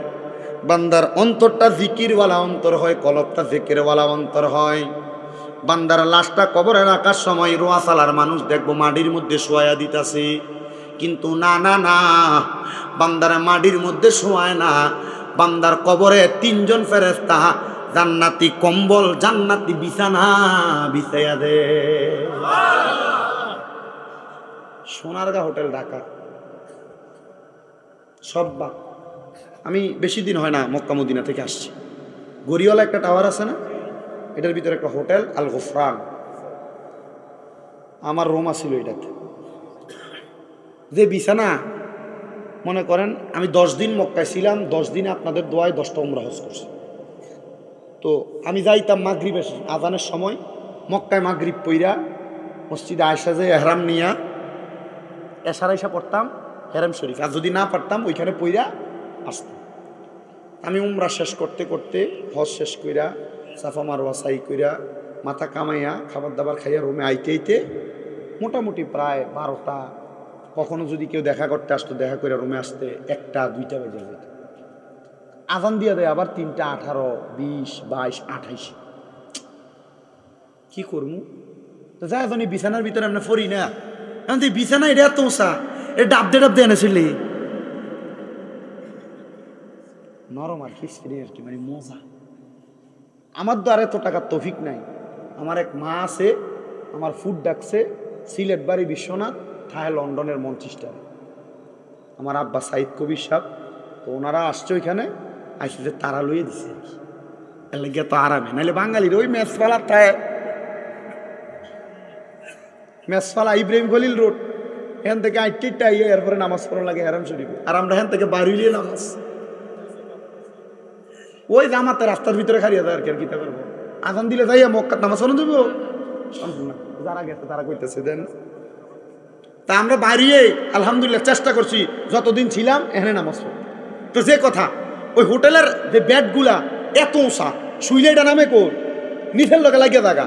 S1: বান্দার অন্তরটা জিকিরওয়ালা অন্তর হয়, কলবটা জিকিরওয়ালা অন্তর হয়, বান্দার লাশটা কবরে রাখার সময় রোয়াসালার মানুষ দেখবো মাটির মধ্যে শোয়া দিতাছে। কিন্তু না না না, বান্দার মাটির মধ্যে শোয়ায় না, বান্দার কবরে 3 জন ফেরেশতা জান্নাতি কম্বল, জান্নাতি বিছানা বিছাইয়া দে। সোনারগাঁ হোটেল ঢাকা সব বা আমি বেশি দিন হয় না মক্কা মদিনা থেকে আসছি। গড়িওয়ালা একটা টাওয়ার আছে না, এটার ভিতরে একটা হোটেল আল গোফরান, আমার রুম ছিল এটাতে। যে বিছানা, মনে করেন আমি 10 দিন মক্কায় ছিলাম, 10 দিনে আপনাদের দোয়ায় 10টা উমরা হজ করছি। তো আমি যাইতাম মাগরিবের আজানের সময়, মক্কায় মাগরিব পইরা মসজিদে আয়েশা যে এহরাম নিয়া এশার আয়েশা পড়তাম হেরাম শরীফ, আর যদি না পারতাম ওইখানে পইরা আসতাম। আমি উমরা শেষ করতে করতে, হজ শেষ কইরা, সাফা মারওয়া সাই কইরা, মাথা কামাইয়া, খাবার দাবার খাইয়া রুমে আইতে আইতে মোটামুটি প্রায় 12টা, কখনো যদি কেউ দেখা করতে আসতো, দেখা করে রুমে আসতে 1টা 2টা বেজে যেত। আজান দিয়ে দেয় আবার 3টা 18, 20, 22, 28। কি করবো? তো যাই এখন বিছানার ভিতরে আমরা পড়ি না, এখন তুই বিছানা এটা এত উঁচা, এটা ডাবদে ডাবদে এনেছিলি নরম আর কি, আর কি মানে মজা। আমার তো আর এত টাকার তৌফিক নাই। আমার এক মা আছে, আমার ফুড ডাকছে সিলেট বাড়ি বিশ্বনাথ, থায় লন্ডনের মঞ্চিস্টারে। আমার আব্বা সাইদ কবির সাহেব, তো ওনারা আসছে ওইখানে, আইসে যে তারা লইয়ে দিছে আর কি, এর লাগে তো আরামে। নাহলে বাঙালির ওই মেসপালা থায়, মেসপালা ইব্রাহিম খলিল রোড, এখান থেকে 8টা আইয়ে এরপরে নামাজ পড়া লাগে হেরাম শরীফে, আর আমরা এখান থেকে বাড়িয়ে নামাজ ওই জামাতে রাস্তার ভিতরে খারিয়ে দেয় আর কি। আর কিতা করবো? আজান দিলে যাইয়া মক্কাত নামাজ পড়ে দেবো, সম্পূর্ণ যারা গেছে তারা কইতেছে দেন। তা আমরা বাড়িয়ে আলহামদুলিল্লাহ চেষ্টা করছি, যতদিন ছিলাম এখানে নামাজ পড়ি। তো যে কথা, ওই হোটেলের যে বেডগুলা এত উঁচা, শুইলে এটা নামে কোর নিচের লোকে লাগিয়ে থাকা।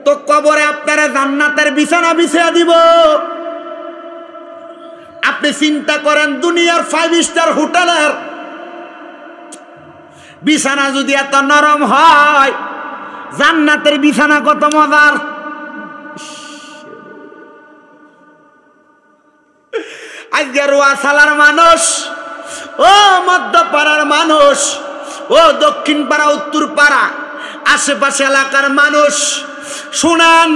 S1: তো কবরে আপনারা জান্নাতের বিছানা বিছিয়ে দিব। আপনি চিন্তা করেন, দুনিয়ার 5 স্টার হোটেলের বিছানা যদি এত নরম হয়, জান্নাতের বিছানা কত মজার। আজকে রোয়াসালার মানুষ, ও মধ্যপাড়ার মানুষ, ও দক্ষিণ পাড়া, উত্তর পাড়া, আশেপাশে এলাকার মানুষ শুনান,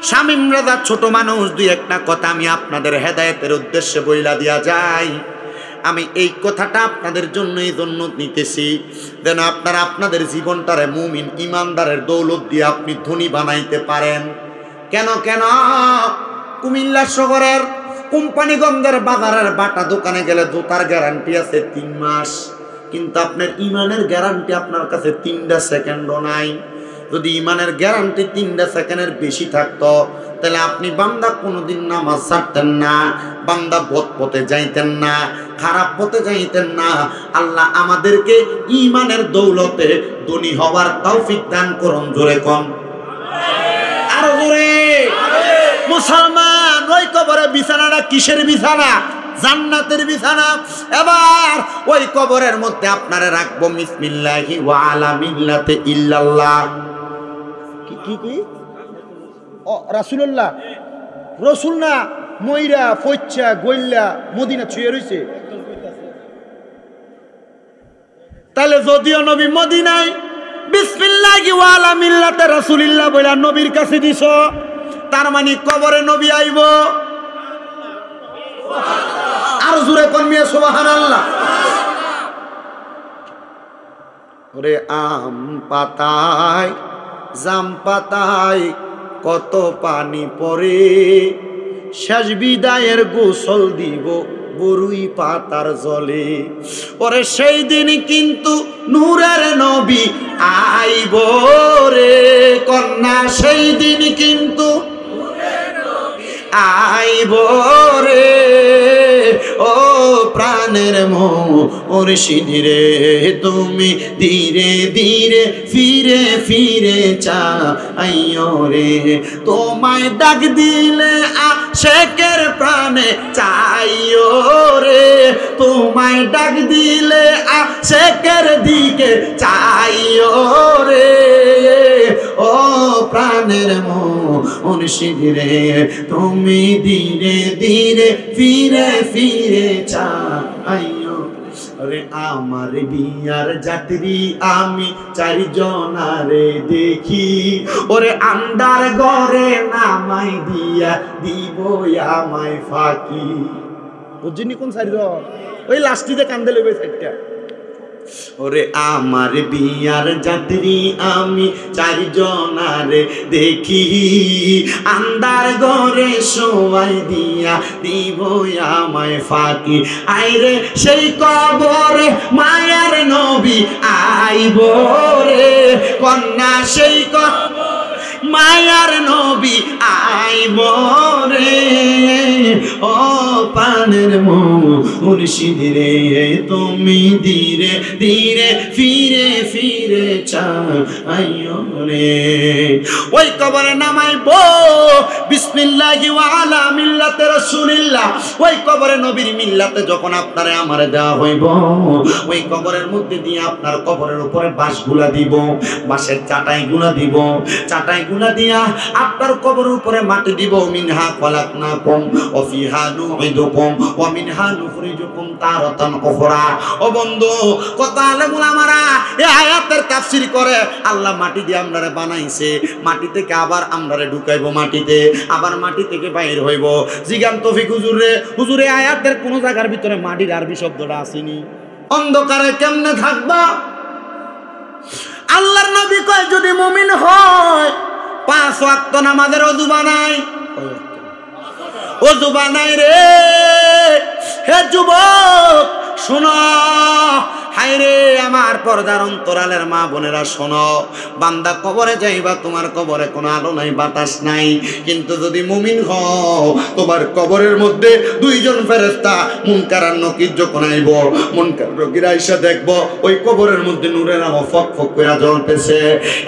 S1: শামীম রাজা ছোট মানুষ, 2-1টা কথা আমি আপনাদের হেদায়েতের উদ্দেশ্যে বইলা দিয়া যাই। আমি এই কথাটা আপনাদের জন্য এই জন্য নিতেছি, যেন আপনারা আপনাদের জীবনটারে মুমিন ইমানদারের দৌলত দিয়ে আপনি ধনী বানাইতে পারেন। কেন কেন কুমিল্লা শহরের কোম্পানিগঞ্জের বাজারের বাটা দোকানে গেলে জুতার গ্যারান্টি আছে 3 মাস, কিন্তু আপনার ইমানের গ্যারান্টি আপনার কাছে 3টা সেকেন্ডও নাই। যদি ইমানের গ্যারান্টি 3টা সেকেন্ডের বেশি থাকতো তাহলে আপনি বান্দা কোনোদিন নামাজ ছাড়তেন না, বান্দা বদ পথে যাইতেন না, খারাপ পথে যাইতেন না। আল্লাহ আমাদেরকে ইমানের দৌলতে ধনী হওয়ার তৌফিক দান করুন। জোরে কম, আরো জোরে। মুসলমান, ওই কবরে বিছানাটা কিসের বিছানা? জান্নাতের বিছানা। এবার ওই কবরের মধ্যে আপনারা রাখবো বিসমিল্লাহি ওয়া আলা মিল্লাতে ইল্লাল্লাহ। কি ও রাসূলুল্লাহ, রসুল না ময়রা ফচ্চা গইল্লা মদিনা ছুঁয়ে রইছে। তাহলে যদিও নবী মদিনায় বিসমিল্লাহি ওয়া আলা মিল্লাতে রাসূলিল্লাহ বইলা নবীর কাছে দিছ, তার মানে কবরে নবী আইব। আর জোরে কনমিয়া সুবহানাল্লাহ। ওরে আম পাতায় জাম পাতায় কত পানি পড়ে, শেষ বিদায়ের গোসল দিব বরুই পাতার জলে। ওরে সেই দিন কিন্তু নূরের নবী আইব রে কন্যা, সেই দিন কিন্তু আইব রে। ও প্রাণের মুর্শিদ রে, তুমি ধীরে ধীরে ফিরে ফিরে চাইও রে। তোমায় ডাক দিলে আশেকের প্রাণে চাইও রে, তোমায় ডাক দিলে আশেকের দিকে চাইও রে। ও প্রাণের মুর্শিদ রে, তুমি ধীরে ধীরে ফিরে ফিরে চাইও। আরে আমার বিয়ার যাত্রী আমি 4 জনারে দেখি, ওরে আন্দার ঘরে নামাই দিয়া দিব আমায় ফাঁকি। বুঝিনি কোন 4 জন? ওই লাস্টিতে কান্দে লেবে 4টা। ওরে আমার বিয়ার যাত্রী আমি 4 জনারে দেখি, আন্দার ঘরে শোয়াই দিয়া দিব আমায় ফাঁকি। আইরে সেই কবরে মায়ার নবী আইব রে কন্যা, সেই মায়ার নবী আইব রে। ও প্রাণের মুর্শিদ রে, তুমি ধীরে ধীরে ফিরে ফিরে চাইও রে। ওই কবরে নামাইব বিসমিল্লাহি ওয়া আলা মিল্লাতে রাসূলিল্লাহ। ওই কবরে নবীর মিল্লাতে যখন আপনারে আমারে দেওয়া হইব, ওই কবরের মধ্যে দিয়ে আপনার কবরের উপরে বাঁশগুলা দিব, বাঁশের চাটাইগুলা দিব, চাটাইগুলা দিয়া আপনার কবরের উপরে মাটি দিব। মিনহা খলাকনাকুম ওয়া ফিহা নুঈদুকুম ওয়া মিনহা নুখরিজুকুম তারাতান উখরা। ও বন্ধু, কত আলেম উলামারা এই আয়াতের তাফসীর করে। আল্লাহ মাটি দিয়ে আমরারে বানাইছে, মাটি থেকে আবার আমরারে ঢুকাইবো মাটিতে, আবার মাটি থেকে বাইর হইব। জিগান তৌফিক হুজুর রে, হুজুর এই আয়াতের কোন জায়গার ভিতরে মাটির আরবি শব্দটা আসেনি। অন্ধকারে কেমনে থাকবা? আল্লাহর নবী কয় যদি মুমিন হয় 5 ওয়াক্ত নামাজের ওযু বানাই, ওযু বানাই রে। হে যুবক শোনো, হায়রে আমার পর্দার অন্তরালের মা বোনেরা শোনো, বান্দা কবরে যাইবা, তোমার কবরে কোনো আলো নাই বাতাস নাই, কিন্তু যদি মুমিন হও তোমার কবরের মধ্যে 2 জন ফেরেশতা মুনকার আর নকির যখন আইব, মুনকার নকির আইসা দেখবো ওই কবরের মধ্যে নূরের আলো ফক ফক করে জ্বলতেছে।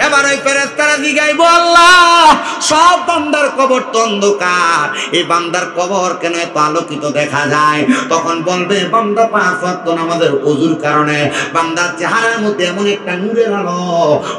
S1: এবার ওই ফেরেশতারা জিগাইব, আল্লাহ সব বান্দার কবর তো অন্ধকার, এই বান্দার কবর কেন এত আলোকিত দেখা যায়? তখন বলবে বান্দা 5 ওয়াক্ত নামাজের ওযুর কারণে বান্দার চেহারার মধ্যে এমন একটা নূরের আলো,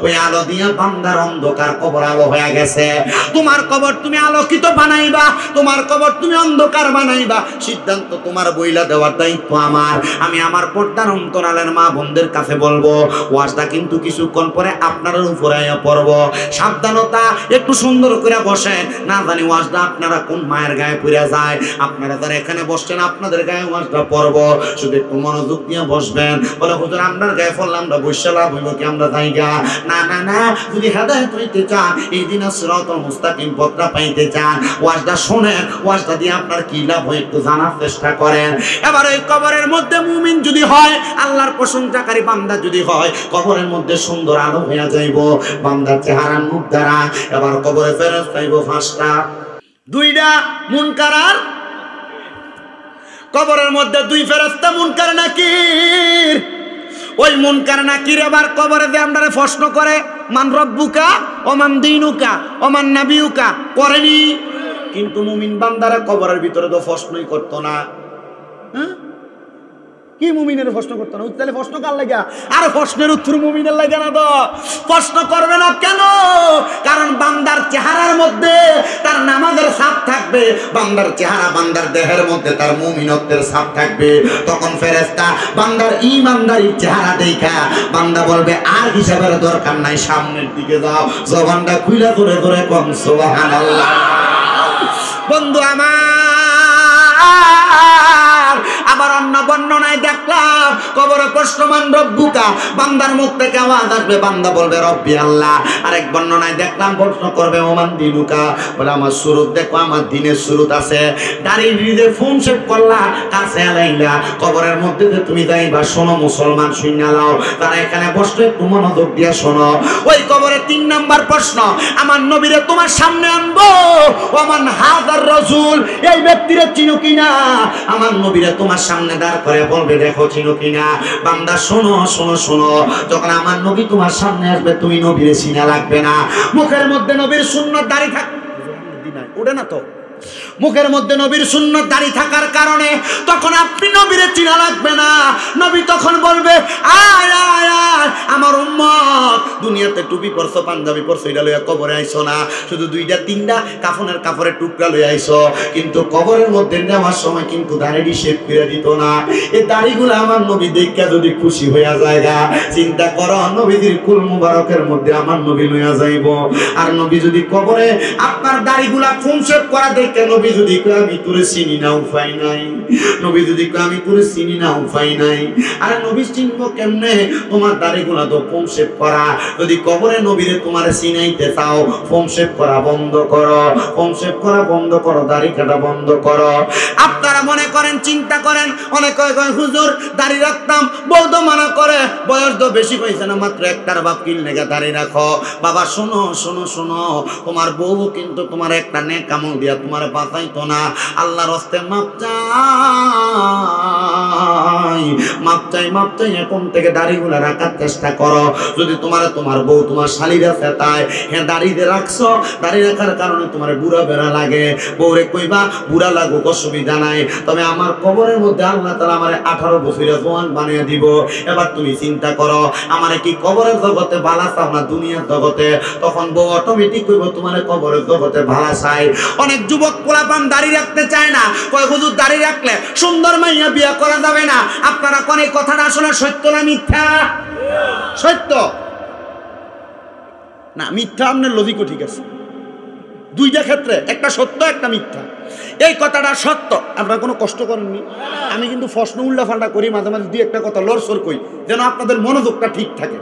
S1: ওই আলো দিয়ে বান্দার অন্ধকার কবর আলো হয়ে গেছে। তোমার কবর তুমি আলোকিত বানাইবা, তোমার কবর তুমি অন্ধকার বানাইবা, সিদ্ধান্ত তোমার, বইলা দেওয়ার দায়িত্ব আমার। আমি আমার পর্দার অন্তরালের মা বোনদের কাছে বলবো, ওয়াজটা কিন্তু কিছুক্ষণ পরে আপনার উপরে পড়ব, সাবধানতা, একটু সুন্দর করে বসেন, না জানি ওয়াজটা আপনারা কোন মায়ের গায়ে পড়ে যায়। আপনারা যারা এখানে বসছেন আপনাদের গায়ে ওয়াজটা পড়ব, শুধু একটু মনোযোগ দিয়ে বসবেন। বলে হুজুর আপনার গায়ে পড়লে আমরা বৈশা লাভ হইব কি, আমরা জায়গা না না না, যদি হেদায়েত হইতে চান, এই দিন সিরাতুল মুস্তাকিম পথটা পাইতে চান, ওয়াজটা শুনেন, ওয়াজটা দিয়ে আপনার কি লাভ হয় একটু জানার চেষ্টা করেন। এবার এই কবরের মধ্যে মুমিন যদি হয়, আল্লাহর প্রশংসাকারী বান্দা যদি হয়, কবরের মধ্যে সুন্দর আলো হইয়া যাইব বান্দার চেহারার মুখ দ্বারা। এবার কবরে ফেরেশতা আইব 5টা, 2টা মুনকার আর কবরের মধ্যে 2 ফেরেশতা মুনকার নাকির। ওই মুনকার নাকির এবার কবরে যে আমরারে প্রশ্ন করে, মান রব্বুকা ও মান দীনুকা ও মান নাবিয়ুকা করেনি, কিন্তু মুমিন বান্দারা কবরের ভিতরে তো প্রশ্নই করতো না। হ্যাঁ, কি মুমিনের প্রশ্ন করতো না? তাহলে প্রশ্ন কার লাগা? আর প্রশ্নের উত্তর মুমিনের লাগা না তো। প্রশ্ন করবে না কেন? কারণ বান্দার চেহারার মধ্যে তার নামাজের ছাপ থাকবে, বান্দার চেহারা বান্দার দেহের মধ্যে তার মুমিনত্বের ছাপ থাকবে। তখন ফেরেশতা বান্দার ঈমানদারির চেহারা দেখা বান্দা বলবে আর হিসাবের দরকার নাই, সামনের দিকে যাও, জবানটা খুইলা ধরে ধরে কোন সুবহানাল্লাহ। বন্ধু আমার, আবার অন্য বর্ণনায় দেখলাম কবরে প্রশ্ন মান রব্বুকা, বান্দার মুখ থেকে আওয়াজ আসবে, বান্দা বলবে রব্বি আল্লাহ। আরেক বর্ণনায় দেখলাম প্রশ্ন করবে ওমান দিনুকা, বলে আমার সুরত দেখো, আমার দিনের সুরত আছে। দাড়ি হৃদে ফোন শেভ করলা, কাছে আলাইলা, কবরের মধ্যে যে তুমি যাইবা, শোনো মুসলমান শুইনা লাও, তারা এখানে বসলে একটু মনোযোগ দিয়া শোনো। ওই কবরে 3 নাম্বার প্রশ্ন, আমার নবীরে তোমার সামনে আনবো, ওমান হাযার রাসূল, এই ব্যক্তিরে চিনো কিনা? আমার নবীরে তোমার সামনে দাঁড় করে বলবে দেখো চিনো কিনা। বান্দা শোনো শোনো শোনো, যখন আমার নবী তোমার সামনে আসবে, তুমি নবীরে চিনা লাগবে না। মুখের মধ্যে নবীর সুন্নাত দাড়ি থাক, ওঠে না তো, মুখের মধ্যে নবীর সুন্নাত দাড়ি থাকার কারণে তখন আপনি নবীরে চিনা লাগবে না। নবী তখন বলবে আয় আয় আয় আমার উম্মত, দুনিয়াতে টুপি পরছো, পাঞ্জাবি পরছো, এটা লইয়া কবরে আইছো না, শুধু 2টা 3টা কাফনের টুকরা লইয়া আইছো, কিন্তু কবরের মধ্যে নেওয়ার সময় কিন্তু দাড়ি শেভ করে দিত না। এই দাড়িগুলো আমার নবী দেখা যদি খুশি হইয়া যায়গা, চিন্তা করো নবীজির কুল মুবারকের মধ্যে আমার নবী লইয়া যাইব। আর নবী যদি কবরে আপনার দাড়িগুলা ফোন শেভ করা দেখে, নবী যদি কয় আমি তোরে চিনি না, উপায় নাই, নবী যদি কয় আমি তোরে চিনি না, উপায় নাই। আর নবী চিনবো কেমনে? তোমার দাড়িগুলা তো ফোন শেভ করা। যদি কবরে নবীরে তোমার চিনাইতে চাও, ফোন শেভ করা বন্ধ করো, ফোন শেভ করা বন্ধ করো, দাড়ি কাটা বন্ধ করো। আপনারা মনে করেন, চিন্তা করেন, অনেক কয় হুজুর দাড়ি রাখতাম, বলতো মানা করে, বয়স তো বেশি হয়েছে না, মাত্র একটার বাপ কিল লেগে দাড়ি রাখো। বাবা শোনো শোনো শোনো, তোমার বউ কিন্তু তোমার একটা নেক আমল দিয়া তোমার বাঁচাইতো না। আল্লাহর হস্তে মাপ চাই, মাপ চাই, মাপ চাই। এখন থেকে দাড়িগুলা রাখার চেষ্টা করো। যদি তোমার বউ তোমার শালীরা ফেতায়, হ্যাঁ দাড়িতে রাখছো, দাড়ি রাখার কারণে তোমার বুড়া বেড়া লাগে, বউরে কইবা বুড়া লাগুক অসুবিধা নাই, তবে আমার কবরের মধ্যে আল্লাহ তাআলা আমারে 18 বছরের জওয়ান বানিয়ে দিব। এবার তুমি চিন্তা করো, আমারে কি কবরের জগতে ভালো চাও না দুনিয়ার জগতে? তখন বউ অটোমেটিক কইব তোমার কবরের জগতে ভালো চাই। অনেক যুবক পোলাপান দাড়ি রাখতে চায় না, কয় হুজুর দাড়ি রাখলে সুন্দর মাইয়া বিয়ে করা যাবে না। আপনারা কোন এই কথাটা আসলে সত্য না মিথ্যা? সত্য না মিথ্যা? আপনার লজিকও ঠিক আছে, 2টা ক্ষেত্রে, একটা সত্য একটা মিথ্যা। এই কথাটা সত্য, আপনারা কোনো কষ্ট করেননি। আমি কিন্তু প্রশ্ন উল্টাপাল্টা করি, মাঝে মাঝে 2-1টা কথা লড়সড় করি, যেন আপনাদের মনোযোগটা ঠিক থাকে।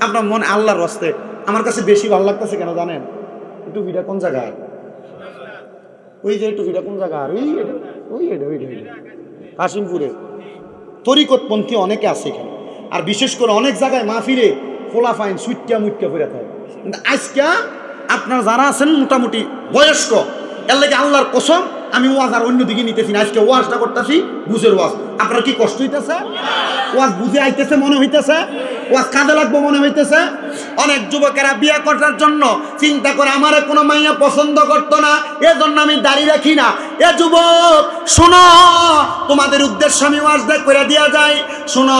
S1: আপনার মনে আল্লাহর রাস্তে আমার কাছে বেশি ভালো লাগতেছে কেন জানেন? টুপিটা কোন জায়গায়? ওই যে টুপিটা কোন জায়গায়? ওই কাশিমপুরে তরিকতপন্থী অনেকে আছে এখানে, আর বিশেষ করে অনেক জায়গায় মাহফিলে খোলা ফাইন সুইটকা মুটকা করে থাকে। কিন্তু আজকে আপনারা যারা আছেন মোটামুটি বয়স্ক, এর লাগে আল্লাহর কসম আমি ওয়াজ আর অন্যদিকে নিতেছি না, আজকে ওয়াজটা করতেছি বুঝের ওয়াজ। আপনার কি কষ্ট হইতেছে? ওয়াজ বুঝে আইতেছে মনে হইতেছে, ওয়াজ কাজে লাগবো মনে হইতেছে। অনেক যুবকেরা বিয়ে করার জন্য চিন্তা করে আমার কোনো মাইয়া পছন্দ করতো না, এজন্য আমি দাড়ি রাখি না। এ যুবক শোনো, তোমাদের উদ্দেশ্য আমি ওয়াজ করে দিয়া যায়। শোনো,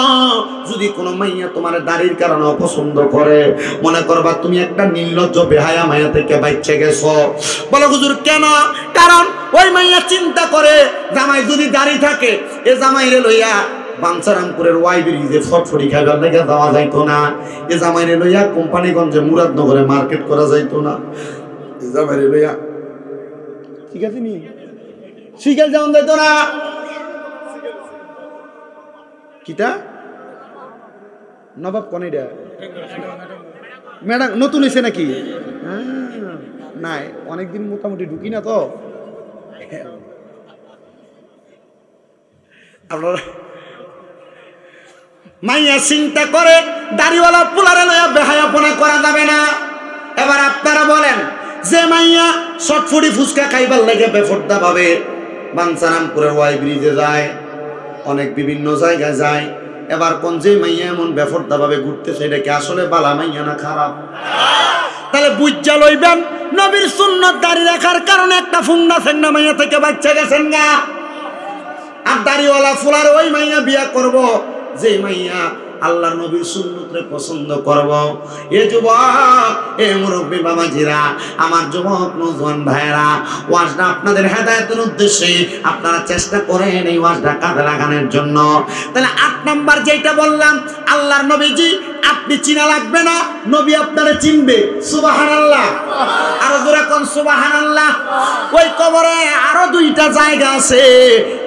S1: যদি কোনো মাইয়া তোমার দাড়ির কারণে অপছন্দ করে, মনে করবা তুমি একটা নির্লজ্জ বেহায়া মাইয়া থেকে বাইচে গেছো। বলো হুজুর কেন? কারণ ওই মাইয়া চিন্তা করে জামাই যদি দাড়ি থাকে, এ জামাইরে লইয়া বাঞ্ছারামপুরের ওয়াই ব্রিজে ফটফটি খাইবার লেগে যাওয়া যাইতো না, এ জামাইরে লইয়া কোম্পানিগঞ্জে মুরাদনগরে মার্কেট করা যাইতো না, এ জামাইরে লইয়া ঠিক আছে নি শিকাল যেমন যাইতো না। কিটা নবাব কোন এটা ম্যাডাম নতুন হয়েছে নাকি? না অনেকদিন মোটামুটি ঢুকি না তো আপনারা মাইয়া চিন্তা করে দাড়িওয়ালা পোলারে লইয়া বেহায়াপনা করা যাবে না। এবার আপনারা বলেন যে মাইয়া শটফুটি ফুচকা খাইবার লাগে বেফর্দা ভাবে বাঞ্ছারামপুরের ওয়াই ব্রিজে যায়, অনেক বিভিন্ন জায়গায় যায়, এবার কোন যে মাইয়া এমন বেফর্দা ভাবে ঘুরতেছে এটা কি আসলে বালা মাইয়া না খারাপ? তাহলে বুঝা লইবেন নবীর সুন্নত দাড়ি রাখার কারণে একটা ফুন্ডা ফেন্না মাইয়া থেকে বাচ্চা গেছেন গা। আর দাড়িওয়ালা ফুলার ওই মাইয়া বিয়া করব যে মাইয়া আল্লাহর নবীর সুন্নতরে পছন্দ করব। এ যুবক, এ মুরব্বী বাবাজিরা, আমার যুবক নওজোয়ান ভাইয়েরা, ওয়াজটা আপনাদের হেদায়েতের উদ্দেশ্যে আপনারা চেষ্টা করেন এই ওয়াজটা কাজে লাগানোর জন্য। তাহলে 8 নাম্বার যেটা বললাম, আল্লাহর নবীজি আপনি চিনা লাগবে না, নবী আপনারে চিনবে। সুবহানাল্লাহ, আরো জোরে কোন সুবহানাল্লাহ। ওই কবরে আরো 2টা জায়গা আছে,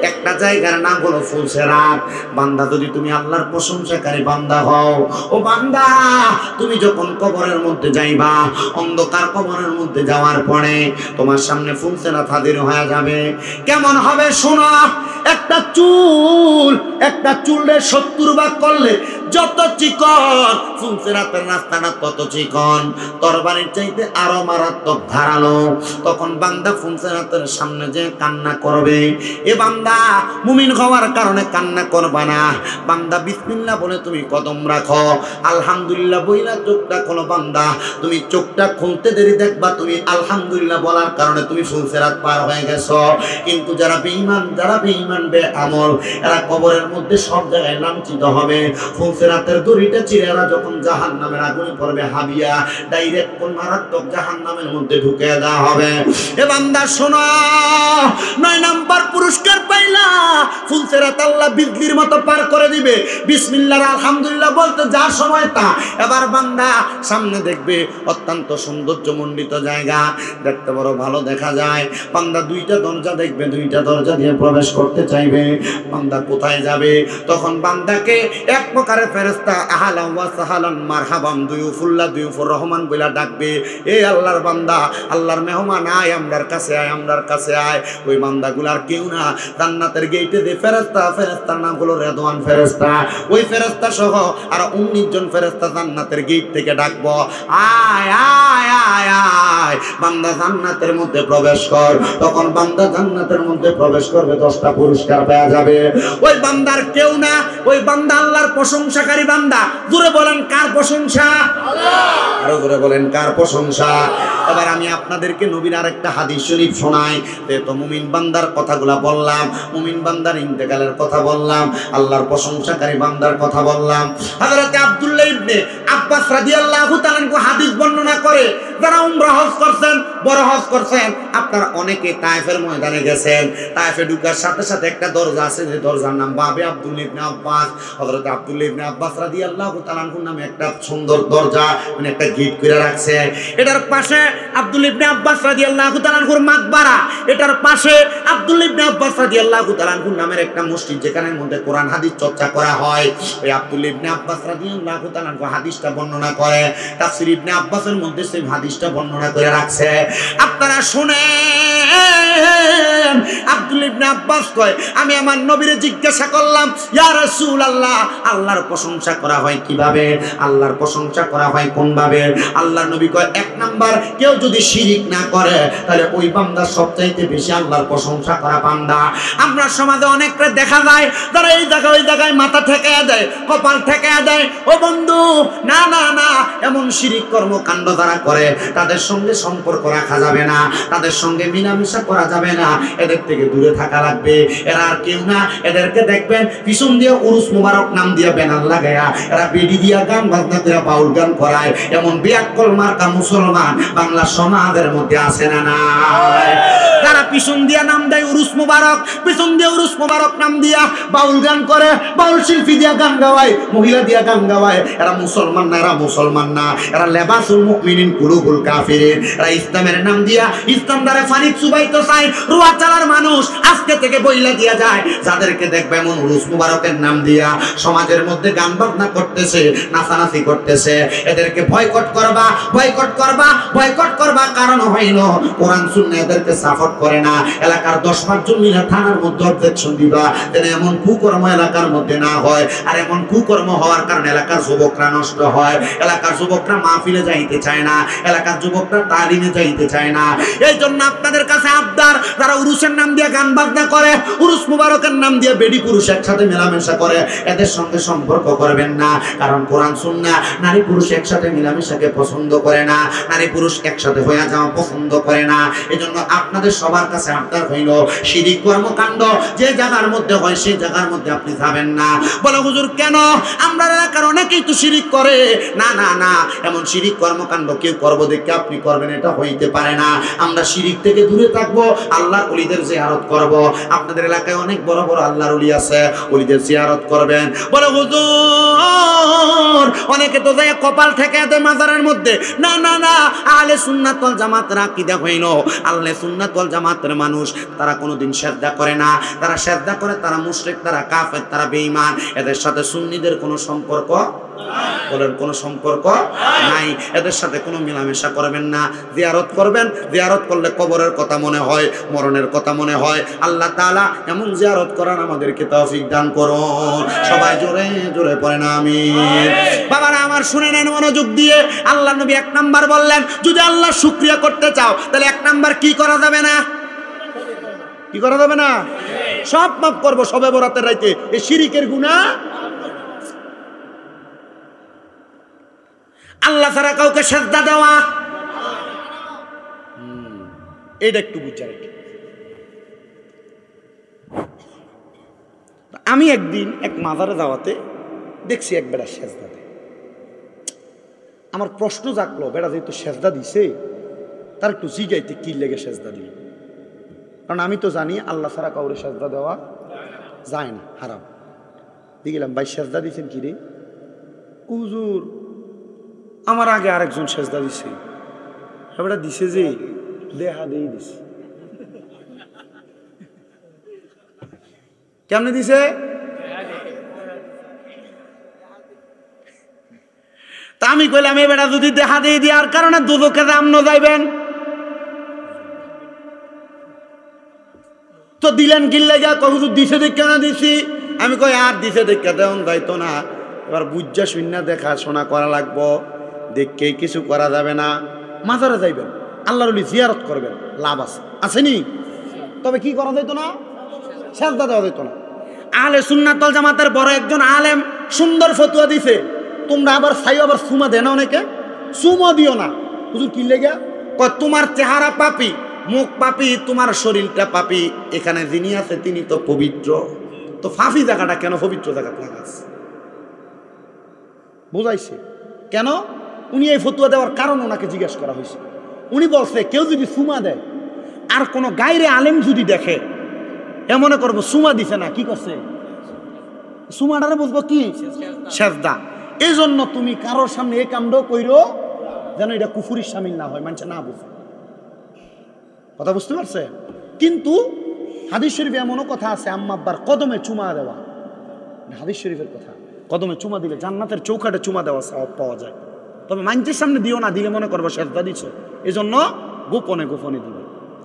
S1: একটা জায়গার নাম হলো ফুলসেরাত। বান্দা, যদি তুমি আল্লাহর প্রশংসাকারী বান্দা হও, ও বান্দা তুমি যখন কবরের মধ্যে যাইবা, অন্ধকার কবরের মধ্যে যাওয়ার পরে তোমার সামনে ফুলসেরাত হাজির হয়ে যাবে। কেমন হবে শোনো, একটা চুলের 70 ভাগ করলে যত চিকন, ফুলসেরাতের রাস্তাটা তত চিকন, তরবারির চাইতে আরো মারাত্মক ধারালো। তখন বান্দা ফুলসেরাতের সামনে যে কান্না করবে, এ বান্দা মুমিন হওয়ার কারণে কান্না করবা না। বান্দা বিসমিল্লাহ বলে তুমি কদম রাখো, আলহামদুলিল্লাহ বইলা চোখটা খোলো। বান্দা তুমি চোখটা খুলতে দেরি দেখবা তুমি আলহামদুলিল্লাহ বলার কারণে তুমি ফুলসেরাত পার হয়ে গেছো। কিন্তু যারা বেঈমান বেআমল, এরা কবরের মধ্যে সব জায়গায় লাঞ্ছিত হবে। ফুলসেরাতের দড়িটা চিরে এরা যখন জাহান্নামের আগুনে পড়বে হাবিয়া, ডাইরেক্ট কোন মারাত্মক জাহান্নামের মধ্যে ঢুকে দেওয়া হবে। এ বান্দা শোনো, 9 নাম্বার পুরস্কার পাইলা, ফুলসেরাত আল্লাহ বিজলির মতো পার করে দিবে। বিসমিল্লাহ আলহামদুলিল্লাহ বলতে যা সময় তা। এবার বান্দা সামনে দেখবে অত্যন্ত সৌন্দর্যমণ্ডিত জায়গা, দেখতে বড় ভালো দেখা যায়। বান্দা 2টা দরজা দেখবে, 2টা দরজা দিয়ে প্রবেশ করতে চাইবে। বান্দা কোথায় যাবে? তখন বান্দাকে এক প্রকারের ফেরেশতা আহলান ওয়া সাহলান মারহাবান দুয়ুফুর রহমান বইলা ডাকবে, এ আল্লাহর বান্দা, আল্লাহর মেহমান, আয় আমরার কাছে আয়। ওই বান্দাগুলার কেউ না, জান্নাতের গেটে যে ফেরেশতার নাম হলো রেদওয়ান ফেরেশতা, ওই ফেরেশতা সহ আর 19 জন ফেরেশতা জান্নাতের গেট থেকে ডাকবো, আয় আয় আয় আয় বান্দা জান্নাতের মধ্যে প্রবেশ কর। তখন বান্দা জান্নাতের মধ্যে প্রবেশ করবে, 10টা পুরস্কার পাওয়া যাবে। ওই বান্দার কেউ না, ওই বান্দা আল্লাহর প্রশংসাকারী বান্দা। জোরে বলেন কার প্রশংসা? আল্লাহ। আরো জোরে বলেন কার প্রশংসা? এবার আমি আপনাদেরকে নবীর আরেকটা হাদিস শরীফ শোনাই। তো মুমিন বান্দার কথাগুলা বললাম, মুমিন বান্দার ইন্তেকালের কথা বললাম, আল্লাহর প্রশংসাকারী বান্দার কথা বললাম। হযরত আব্দুল্লাহ ইবনে আব্বাস রাদিয়াল্লাহু তাআলা হাদিস বর্ণনা করে, যারা উমরা হজ করছেন, বড় হজ করছেন, আপনারা অনেকে তায়েফের ময়দানে গেছেন। তায়েফে ঢুকার সাথে সাথে একটা দরজা আছে, যে দরজার নাম বাবে আব্দুল্লাহ ইবনে আব্বাস। হযরত আব্দুল্লাহ ইবনে আব্বাস রাদিয়াল্লাহু তাআলা নামে একটা সুন্দর দরজা, মানে একটা গেট করে রাখছে। এটার পাশে আব্দুল্লাহ ইবনে আব্বাস রাদিয়াল্লাহু তাআলার মাকবারা, এটার পাশে আব্দুল্লাহ ইবনে আব্বাস রাদিয়াল্লাহু তাআলা নামের একটা মসজিদ, যেখানের মধ্যে কোরআন হাদিস চর্চা করা হয়। ওই আব্দুল্লাহ ইবনে আব্বাস রাদিয়াল্লাহু তাআলা হাদিসটা বর্ণনা করে, তাফসীর ইবনে আব্বাসের মধ্যে সেই হাদিসটা বর্ণনা করে রাখছে। আপনারা শুনেন, আব্দুল্লাহ ইবনে আব্বাস কয়, আমি আমার নবীরে জিজ্ঞাসা করলাম, ইয়া রাসূলুল্লাহ, আল্লাহর প্রশংসা করা হয় কিভাবে? আল্লাহর প্রশংসা করা হয় কোন ভাবে? আল্লাহর নবী কয়, 1 নাম্বার, কেউ যদি শিরিক না করে তাহলে ওই বান্দা সবচাইতে বেশি আল্লাহর প্রশংসা করা বান্দা। আমরা সমাজে অনেকটা দেখা যায়, যারা এই জায়গায় ওই জায়গায় মাথা ঠেকায়া দেয়, কপাল ঠেকায়া দেয়। ও বন্ধু, না না না, এমন শিরিক কর্মকাণ্ড যারা করে তাদের সঙ্গে সম্পর্ক রাখা যাবে না, তাদের সঙ্গে মিলামিশা করা যাবে না, এদের থেকে দূরে থাকা লাগবে। এরা আর কেউ না, এদেরকে দেখবেন পিছন দিয়ে উরুস মুবারক নাম দিয়ে ব্যানার লাগায়া এরা বেডি দিয়া গান বাজনা করে বাউল গান করায়। এমন বিয়াক্কল মার্কা মুসলমান বাংলা সমাজের মধ্যে আছে না নাই? যারা পিছন দিয়া নাম দেয় উরুস মুবারক, পিছন দিয়ে উরুস মুবারক নাম দিয়া বাউল গান করে, বাউল শিল্পী দিয়া গান গাওয়ায়, মহিলা দিয়া গান গাওয়ায়, এরা মুসলমান না, এরা মুসলমান না, এরা লেবাসুল মুমিনিন কুলুবুল কাফিরিন। এরা ইসলামের নাম দিয়া ইসলাম দ্বারা ফানিক ডুবাইতে চায় রুয়া চালার মানুষ আজকে থেকে বইলা দিয়া যায়, যাদেরকে দেখবে এমন উরুস মুবারকের নাম দিয়া সমাজের মধ্যে গান বাজনা করতেছে, নাচানাচি করতেছে, এদেরকে বয়কট করবা, বয়কট করবা, বয়কট করবা। কারণ হইল কোরআন সুন্নাহ এদেরকে সাপোর্ট করে না। এলাকার 10-5 জন মিলে থানার মধ্যে অবজেকশন দিবা, যেন এমন কুকর্ম এলাকার মধ্যে না হয়। আর এমন কুকর্ম হওয়ার কারণে এলাকার যুবকরা নষ্ট হয়, এলাকার যুবকরা মাহফিলে যাইতে চায় না, এলাকার যুবকরা তালিমে যাইতে চায় না। এই জন্য আপনাদের কাছে আবদার, যারা উরুসের নাম দিয়ে গান বাজনা করে, উরুস মুবারকের নাম দিয়ে বেডি পুরুষ একসাথে মেলামেশা করে, এদের সঙ্গে সম্পর্ক করবেন না। কারণ কোরআন সুন্নাহ নারী পুরুষ একসাথে মেলামেশাকে পছন্দ করে না, নারী পুরুষ একসাথে হয়ে যাওয়া পছন্দ করে না। এজন্য আপনাদের সবার কাছে আবদার হইল, শিরিক কর্মকাণ্ড যে জায়গার মধ্যে হয় সেই জায়গার মধ্যে আপনি যাবেন না। বলে হুজুর কেন? আমরা এলাকার অনেকেই তো শিরিক করে। না না না, এমন শিরিক কর্মকাণ্ড কেউ করবো দেখে আপনি করবেন, এটা হইতে পারে না। আমরা শিরিক থেকে দূরে থাকবো, আল্লাহর ওলিদের জিয়ারত করব। আপনাদের এলাকায় অনেক বড় বড় আল্লাহর ওলি আছে, ওলিদের জিয়ারত করবেন। বলে হুজুর অনেকে তো যায় কপাল থেকে দেয় মাজারের মধ্যে। না না না, আহলে সুন্নাত ওয়াল জামাতের আকীদা হইল, আহলে সুন্নাত ওয়াল জামাতের মানুষ তারা কোনোদিন সিজদা করে না। তারা সিজদা করে, তারা মুশরিক, তারা কাফের, তারা বেঈমান। এদের সাথে সুন্নিদের কোনো সম্পর্ক বলেন, কোনো সম্পর্ক নাই। এদের সাথে কোনো মেলামেশা করবেন না। জিয়ারত করবেন, জিয়ারত করলে কবরের কথা মনে হয়, মরণের কথা মনে হয়। আল্লাহ তাআলা এমন জিয়ারত করার আমাদেরকে তৌফিক দান করুন। সবাই জোরে জোরে পড়েন আমিন। বাবারা আমার শুনে নেন মনোযোগ দিয়ে। আল্লাহ নবী 1 নাম্বার বললেন, যদি আল্লাহ শুকরিয়া করতে চাও তাহলে 1 নাম্বার কি করা যাবে না? কি করা যাবে না? সব মাফ করবো সবে বরাতের রাইতে। এই শিরিকের গুনাহ আল্লাহ ছাড়া কাউকে সিজদা দেওয়া, এটা একটু বুঝা রেখে। আমি একদিন এক মাজারে যাওয়াতে দেখছি এক বেড়া সিজদা দেয়। আমার প্রশ্ন জাগলো, বেড়া যেহেতু সিজদা দিছে তার একটু জিগাইতে কি লেগে সিজদা দিল। কারণ আমি তো জানি আল্লাহ ছাড়া কাউরে সিজদা দেওয়া যায় না, হারাম। দেখলাম ভাই সিজদা দিয়েছেন কি রে? হুজুর আমার আগে আরেকজন সিজদা দিছে। এবারে দিছে যে দেহা দিয়ে দিছে। কেমনে দিছে? তা আমি কইলাম এবারে যদি দেহা দিয়ে দেওয়ার কারণে দুদকে আমনো যাইবেন তো দিলেন কিল্লে যা হুজুর দিছে দেখ কেন দিছি? আমি কই আর দিছে দেখা দেন যাইতো না। এবার বুঝা শূন্য দেখা শোনা করা লাগবো, দেখে কিছু করা যাবে না। মাজারে যাইবেন, আল্লাহর ওলি জিয়ারত করবেন, লাভ আছে, আসেনি? তবে কি করা যাইতো না? সিজদা দেওয়া যাইতো না। আহলে সুন্নাত ওয়াল জামাতের বড় একজন আলেম সুন্দর ফতোয়া দিছে, তোমরা আবার চাইও আবার সুমা দেয় না, অনেকে সুমা দিও না। হুজুর কি লেগে? কয় তোমার চেহারা পাপি, মুখ পাপি, তোমার শরীরটা পাপি, এখানে যিনি আছে তিনি তো পবিত্র, তো ফাঁপি জায়গাটা কেন পবিত্র জায়গা লাগাস? বুঝাইছে কেন? উনি এই ফতুয়া দেওয়ার কারণ ওনাকে জিজ্ঞাসা করা হয়েছে। উনি বলছে কেউ যদি সুমা দেয় আর কোনো গায়রে আলেম যদি দেখে, এমনে করবো সুমা দিছে না, কি করছে? সুমাটারে বুঝবো কি? সিজদা। এই জন্য তুমি কারোর সামনে এই কাণ্ড কইরো যেন এটা কুফুরির শামিল না হয়, মানুষ না বুঝে। কথা বুঝতে পারছে? কিন্তু হাদিস শরীফে এমনও কথা আছে, আম্মা আব্বার কদমে চুমা দেওয়া, হাদিস শরীফের কথা, কদমে চুমা দিলে জান্নাতের চৌকাঠে চুমা দেওয়া সওয়াব পাওয়া যায়। তবে মানুষের সামনে দিও না, দিলে মনে করবো সিজদা দিছো, এই জন্য গোপনে গোপনে দিবে।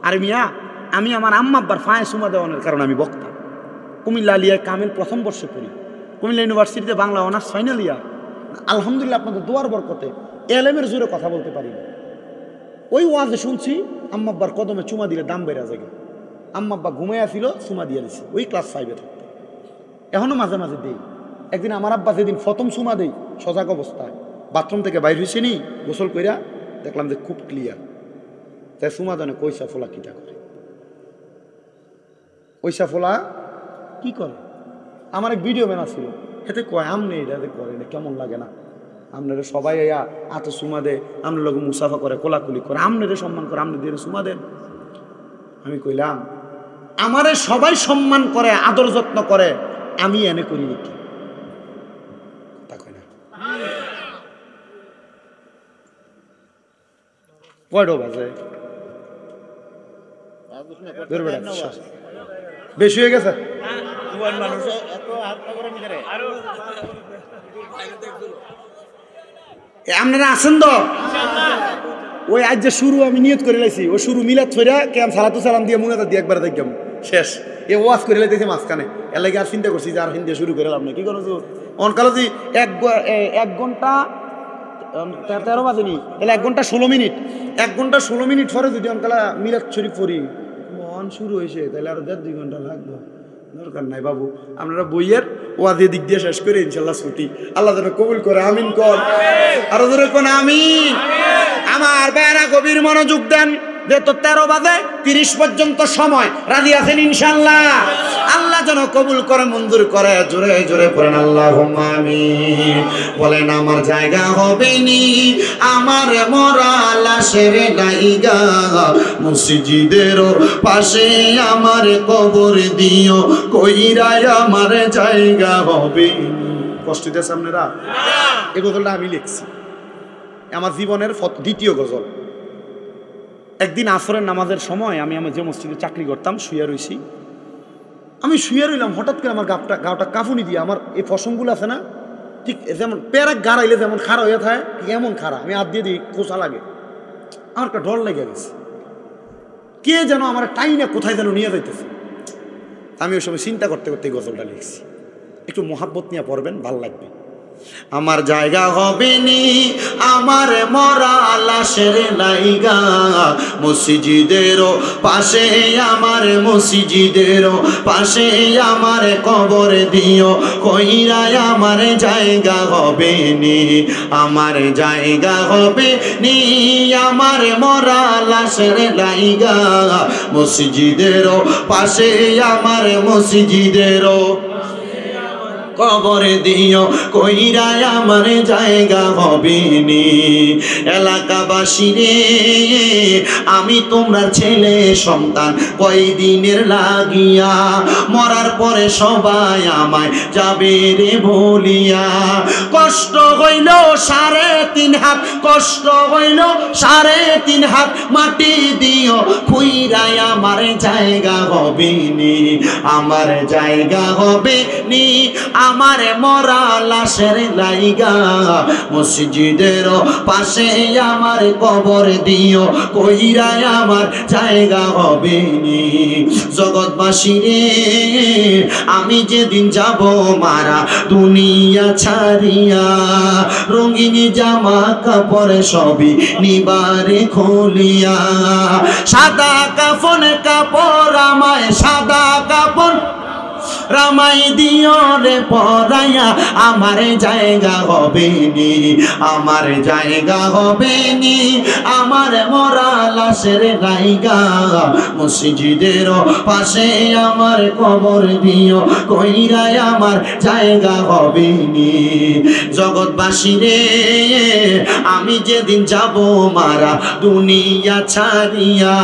S1: আর মিয়া আমি আমার আম্মা আব্বার ফায়ে চুমা দেওয়ানোর কারণে আমি বক্তা। কুমিল্লা আলিয়ায় কামিল প্রথম বর্ষে পড়ি, কুমিল্লা ইউনিভার্সিটিতে বাংলা অনার্স ফাইনাল ইয়ার। আলহামদুলিল্লাহ আপনাদের দোয়ার বরকতে এলেমের জোরে কথা বলতে পারি না। ওই ওয়াজে শুনছি আম্মা আব্বার কদমে চুমা দিলে দাম বেড়া যায়। আম্মা আব্বা ঘুমাইয়া ছিল, চুমা দিয়ে দিছে, ওই ক্লাস 5-এ থাকতে। এখনো মাঝে মাঝে দেই। একদিন আমার আব্বা যেদিন প্রথম চুমা দেই সজাগ অবস্থায়, বাথরুম থেকে বাইর হয়েছে নি, গোসল কইরা দেখলাম যে খুব ক্লিয়ার। তাই চুমা দানে কইসা ফোলা কিটা করে, কইসা ফোলা কি করে? আমার এক ভিডিও বানা ছিল, এতে কয় আমনে এটা করে না, কেমন লাগে না? আপনারা সবাই এত চুমা দেয়, আপনার লোক মুসাফা করে, কোলাকুলি করে, আপনারে সম্মান করে, আপনি দিয়ে চুমা দেন। আমি কইলাম আমারে সবাই সম্মান করে, আদর যত্ন করে, আমি এনে করি নাকি? তা কই না। কয়টা বাজে? বেশি হয়ে গেছে। আপনারা আছেন তো? ওই আজ যে শুরু আমি নিয়ত করে লাইছি, ওই শুরু মিলাদ ছড়া কেম সালাতু সালাম দিয়ে মুনাদা দিয়ে একবার দেখলাম শেষ। এ ওয়াজ করে লাইতেছে মাঝখানে, এর লাগে আর চিন্তা করছি যে আর হিন্দি শুরু করে লাভ নেই। কি করছো অনকালো যে 1 ঘন্টা 13 বাজেনি, তাহলে 1 ঘন্টা 16 মিনিট, 1 ঘন্টা 16 মিনিট পরে যদি অনকালা মিলাদ শরীফ পড়ি মন শুরু হয়েছে, তাহলে আরো 1.5-2 ঘন্টা লাগবে। দরকার নাই বাবু, আপনারা বইয়ের ওয়াজের দিক দিয়ে শেষ করে ইনশাল্লাহ ছুটি। আল্লাহ যেন কবুল করে, আমিন কর। আরো ধরে কোন আমিন। আমার ভাইয়েরা গভীর মনোযোগ দেন, যেহেতু 13 বাজে 30 পর্যন্ত সময়, রাজি আছেন ইনশাল্লাহ? আল্লাহ যেন কবুল করে, মঞ্জুর করে। জোরে জোরে পড়েন আল্লাহুম্মা আমিন। বলেন আমার জায়গা হবে নি, আমার মরা লাশের জায়গা, মসজিদের পাশে আমার কবর দিও, কইরাই আমার জায়গা হবে নি। কষ্ট দিয়েছে আপনারা? এই গজলটা আমি লিখছি, আমার জীবনের দ্বিতীয় গজল। একদিন আসরের নামাজের সময় আমি যে মসজিদে চাকরি করতাম শুয়ে রইছি, আমি শুয়ে রইলাম, হঠাৎ করে আমার গাটা কাঁপুনি দিয়ে, আমার এই ফসংগুলো আছে না, ঠিক যেমন পেরাক গাড়াইলে যেমন খাড়া হয়ে থাকে, ঠিক এমন খাড়া, আমি হাত দিয়ে দিই কোচা লাগে, আমার একটা ডর লেগে গেছে। কে যেন আমার টাইনে কোথায় যেন নিয়ে যাইতেছে। আমি ওই সময় চিন্তা করতে করতে এই গজলটা লিখছি। একটু মোহাব্বত নিয়ে পড়বেন, ভাল লাগবে। আমার জায়গা হবে নি, আমার মরা লাশের জায়গা, মসজিদের পাশে আমার, মসজিদের পাশে আমার কবর দিও, কইরাই আমার জায়গা হবে নি, আমার জায়গা হবে নি, আমার মরা লাশের জায়গা, মসজিদের পাশে আমার, মসজিদের কবর দিও, কইরাই আমার জায়গা হবে নি। এলাকাবাসী রে, আমি তোমরা ছেলে সন্তান কয়দিনের লাগিয়া, মরার পরে সবাই আমায় যাবে রে বলিয়া। কষ্ট হইল 3.5 হাত, কষ্ট হইল 3.5 হাত, মাটি দিও, কইরাই আমার জায়গা হবে নি, আমার জায়গা হবে নি, আমার মরা লাশের জায়গা, মসজিদের পাশে আমার কবর দিও, কইরাই আমার জায়গা হবে নি। জগৎবাসী রে, আমি যেদিন যাব মারা দুনিয়া ছাড়িয়া, রঙিন জামা কাপড় সবই নিবারে খুলিয়া, সাদা কাপড় আমায়, সাদা কাপড় রামাই দিও রে পরাইয়া, আমার জায়গা হবে নি, আমার জায়গা হবে নি, আমার মরা লাশের জায়গা, মসজিদের পাশে আমার কবর দিও, কইরাই আমার জায়গা হবে নি। জগৎবাসী রে, আমি যেদিন যাব মারা দুনিয়া ছাড়িয়া,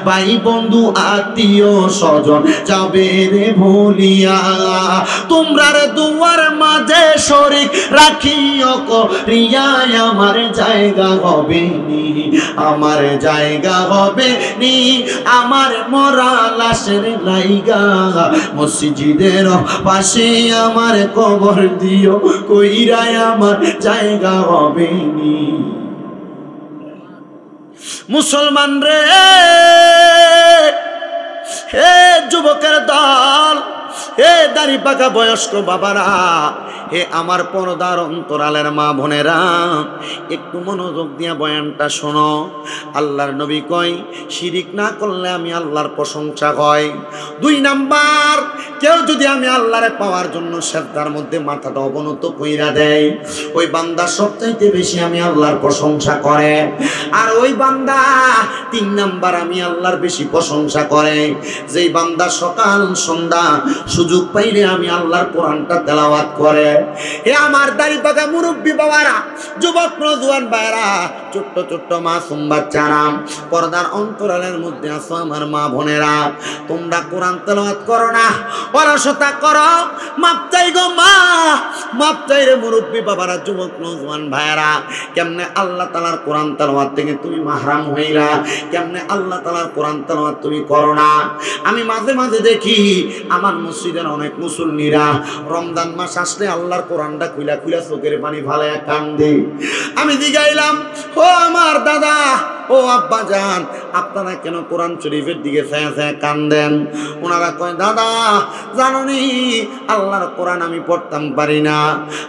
S1: ভাই বন্ধু আত্মীয় স্বজন যাবে রে ভুলিয়া, তোমরার দুয়ার মাঝে শরীক রাখিও করিয়া, আমার জায়গা হবে নি, আমার জায়গা হবে নি, আমার মরা লাশের জায়গা, মসজিদের পাশে আমার কবর দিও, কইরাই আমার জায়গা হবে নি। মুসলমান রে, হে যুবকের দল, হে দাড়ি পাকা বয়স্ক বাবারা, হে আমার পর্দার অন্তরালের মা বোনেরা, একটু মনোযোগ দিয়া বয়ানটা শোনো। আল্লাহর নবী কয়, শিরিক না করলে আমি আল্লাহর প্রশংসা হয়। 2 নাম্বার, কেউ যদি আমি আল্লাহরে পাওয়ার জন্য সেজদার মধ্যে মাথাটা অবনত কইরা দেয়, ওই বান্দা সবচাইতে বেশি আমি আল্লাহর প্রশংসা করে। আর ওই বান্দা 3 নাম্বার আমি আল্লাহর বেশি প্রশংসা করে, যেই বান্দা সকাল সন্ধ্যা সুযোগ পাইলে আমি আল্লাহর কোরআনটা তেলাওয়াত করে। হে আমার দাড়ি পাকা মুরব্বী বাবারা, যুবক নওজোয়ান ভাইরা, ছোট্ট ছোট্ট মাসুম বাচ্চারা, পর্দার অন্তরালের মধ্যে আছো আমার মা বোনেরা, তোমরা কোরআন তেলাওয়াত করো না, অলসতা করো, মাপ চাই গো মা, মাপ চাই রে মুরব্বী বাবারা, যুবক নওজোয়ান ভাইয়েরা। কেমনে আল্লাহ তাআলার কোরআন তেলাওয়াত থেকে তুমি মাহরাম হইলা? কেমনে আল্লাহ তাআলার কোরআন তেলাওয়াত তুমি করো না? আমি মাঝে মাঝে দেখি আমার মসজিদের অনেক মুসল্লিরা রমজান মাস আসলে আল্লাহর কোরআনটা খুইলা খুইলা চোখের পানি ফালায়া কান্দে। আমি জিগাইলাম, ও আমার দাদা, ও আব্বা জান, আপনারা কেন কোরআন শরীফের দিকে ছায়া ছায়া কান্দেন? ওনারা কয়, দাদা জাননি আল্লাহর কোরআন আমি পড়তাম পারি না।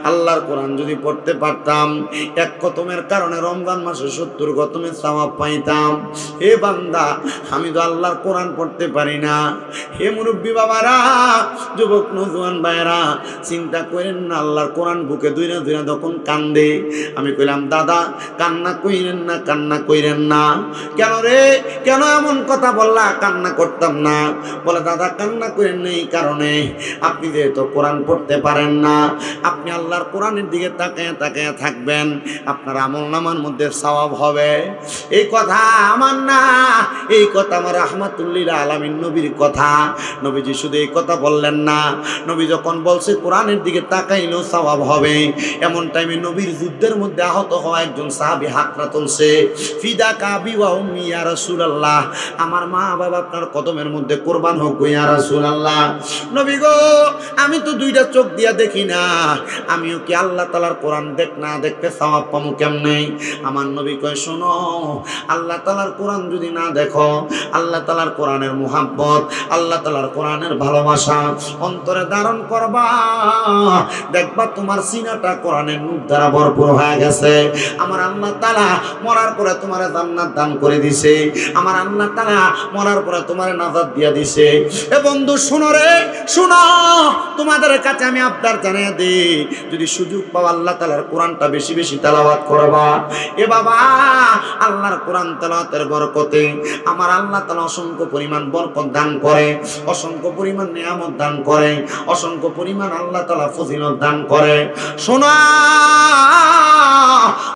S1: আল্লাহর কোরআন যদি পড়তে পারতাম, এক খতমের কারণে রমজান মাসে 70 খতমের সওয়াব পাইতাম। হে বান্দা, আমি তো আল্লাহর কোরআন পড়তে পারি না। হে মুরব্বী বাবারা, যুবক নওজোয়ান ভাইরা, চিন্তা করেন না, আল্লাহর কোরআন বুকে দুইরা দুইরা যখন কান্দে, আমি কইলাম, দাদা কান্না কইরেন না, কান্না কইরেন না। কেন রে, কেন এমন কথা বললা? কান্না করতাম না। বলে, দাদা কান্না করেন না এই কারণে, আপনি যেহেতু কোরআন পড়তে পারেন না, আপনি আল্লাহর কোরআনের দিকে তাকায় তাকায় থাকবেন, আপনার আমলনামার মধ্যে সওয়াব হবে। এই কথা আমার না, এই কথা আমার রাহমাতুল্লিল আলামিন নবীর কথা। নবীজি শুধু এই কথা বললেন না, নবী যখন বলছে কোরআনের দিকে তাকাইলেও সওয়াব হবে, এমন টাইমে নবীর যুদ্ধের মধ্যে আহত হওয়া একজন সাহাবী হাতটা তুলছে, ফিদা কাবি ওয়া উম্মি ইয়া রাসূলুল্লাহ, আমার মা বাবা আপনার কদমের মধ্যে কুরবান হোক ইয়া রাসূলুল্লাহ। নবী গো, আমি তো দুইটা চোখ দিয়া দেখি না, আমিও কি আল্লাহ তাআলার কোরআন দেখতে সওয়াব পামু কেমনে? আমার নবী কয়, শোনো, আল্লাহ তাআলার কোরআন যদি না দেখো, আল্লাহ তাআলার কোরআনের মুহাব্বত, আল্লাহ তাআলার কোরআনের ভালোবাসা অন্তরে ধারণ করবা, দেখবা তোমার সিনাটা কোরআনের নূর দ্বারা ভরপুর হয়ে গেছে। আমার আল্লাহ তাআলা মরার পরে তোমারে জান্নাত দান করে দিছে, আমার আল্লাহ তাআলা মরার পরে তোমারে নাজাত দিয়া দিছে। এ বন্ধু শুনো রে, শুনো, তোমাদের কাছে আমি আবদার জানিয়ে দেই, যদি সুযোগ পাও আল্লাহ তাআলার কোরআনটা বেশি বেশি তেলাওয়াত করবা। এ বাবা, আল্লাহর কোরআন তেলাওয়াতের বরকতে আমার আল্লাহ তাআলা অসংখ্য পরিমাণ বরকত দান করে, অসংখ্য পরিমাণ নিয়ামত দান করে, অসংখ্য পরিমাণ আল্লাহ তাআলা ফজিলত দান করে। শোনা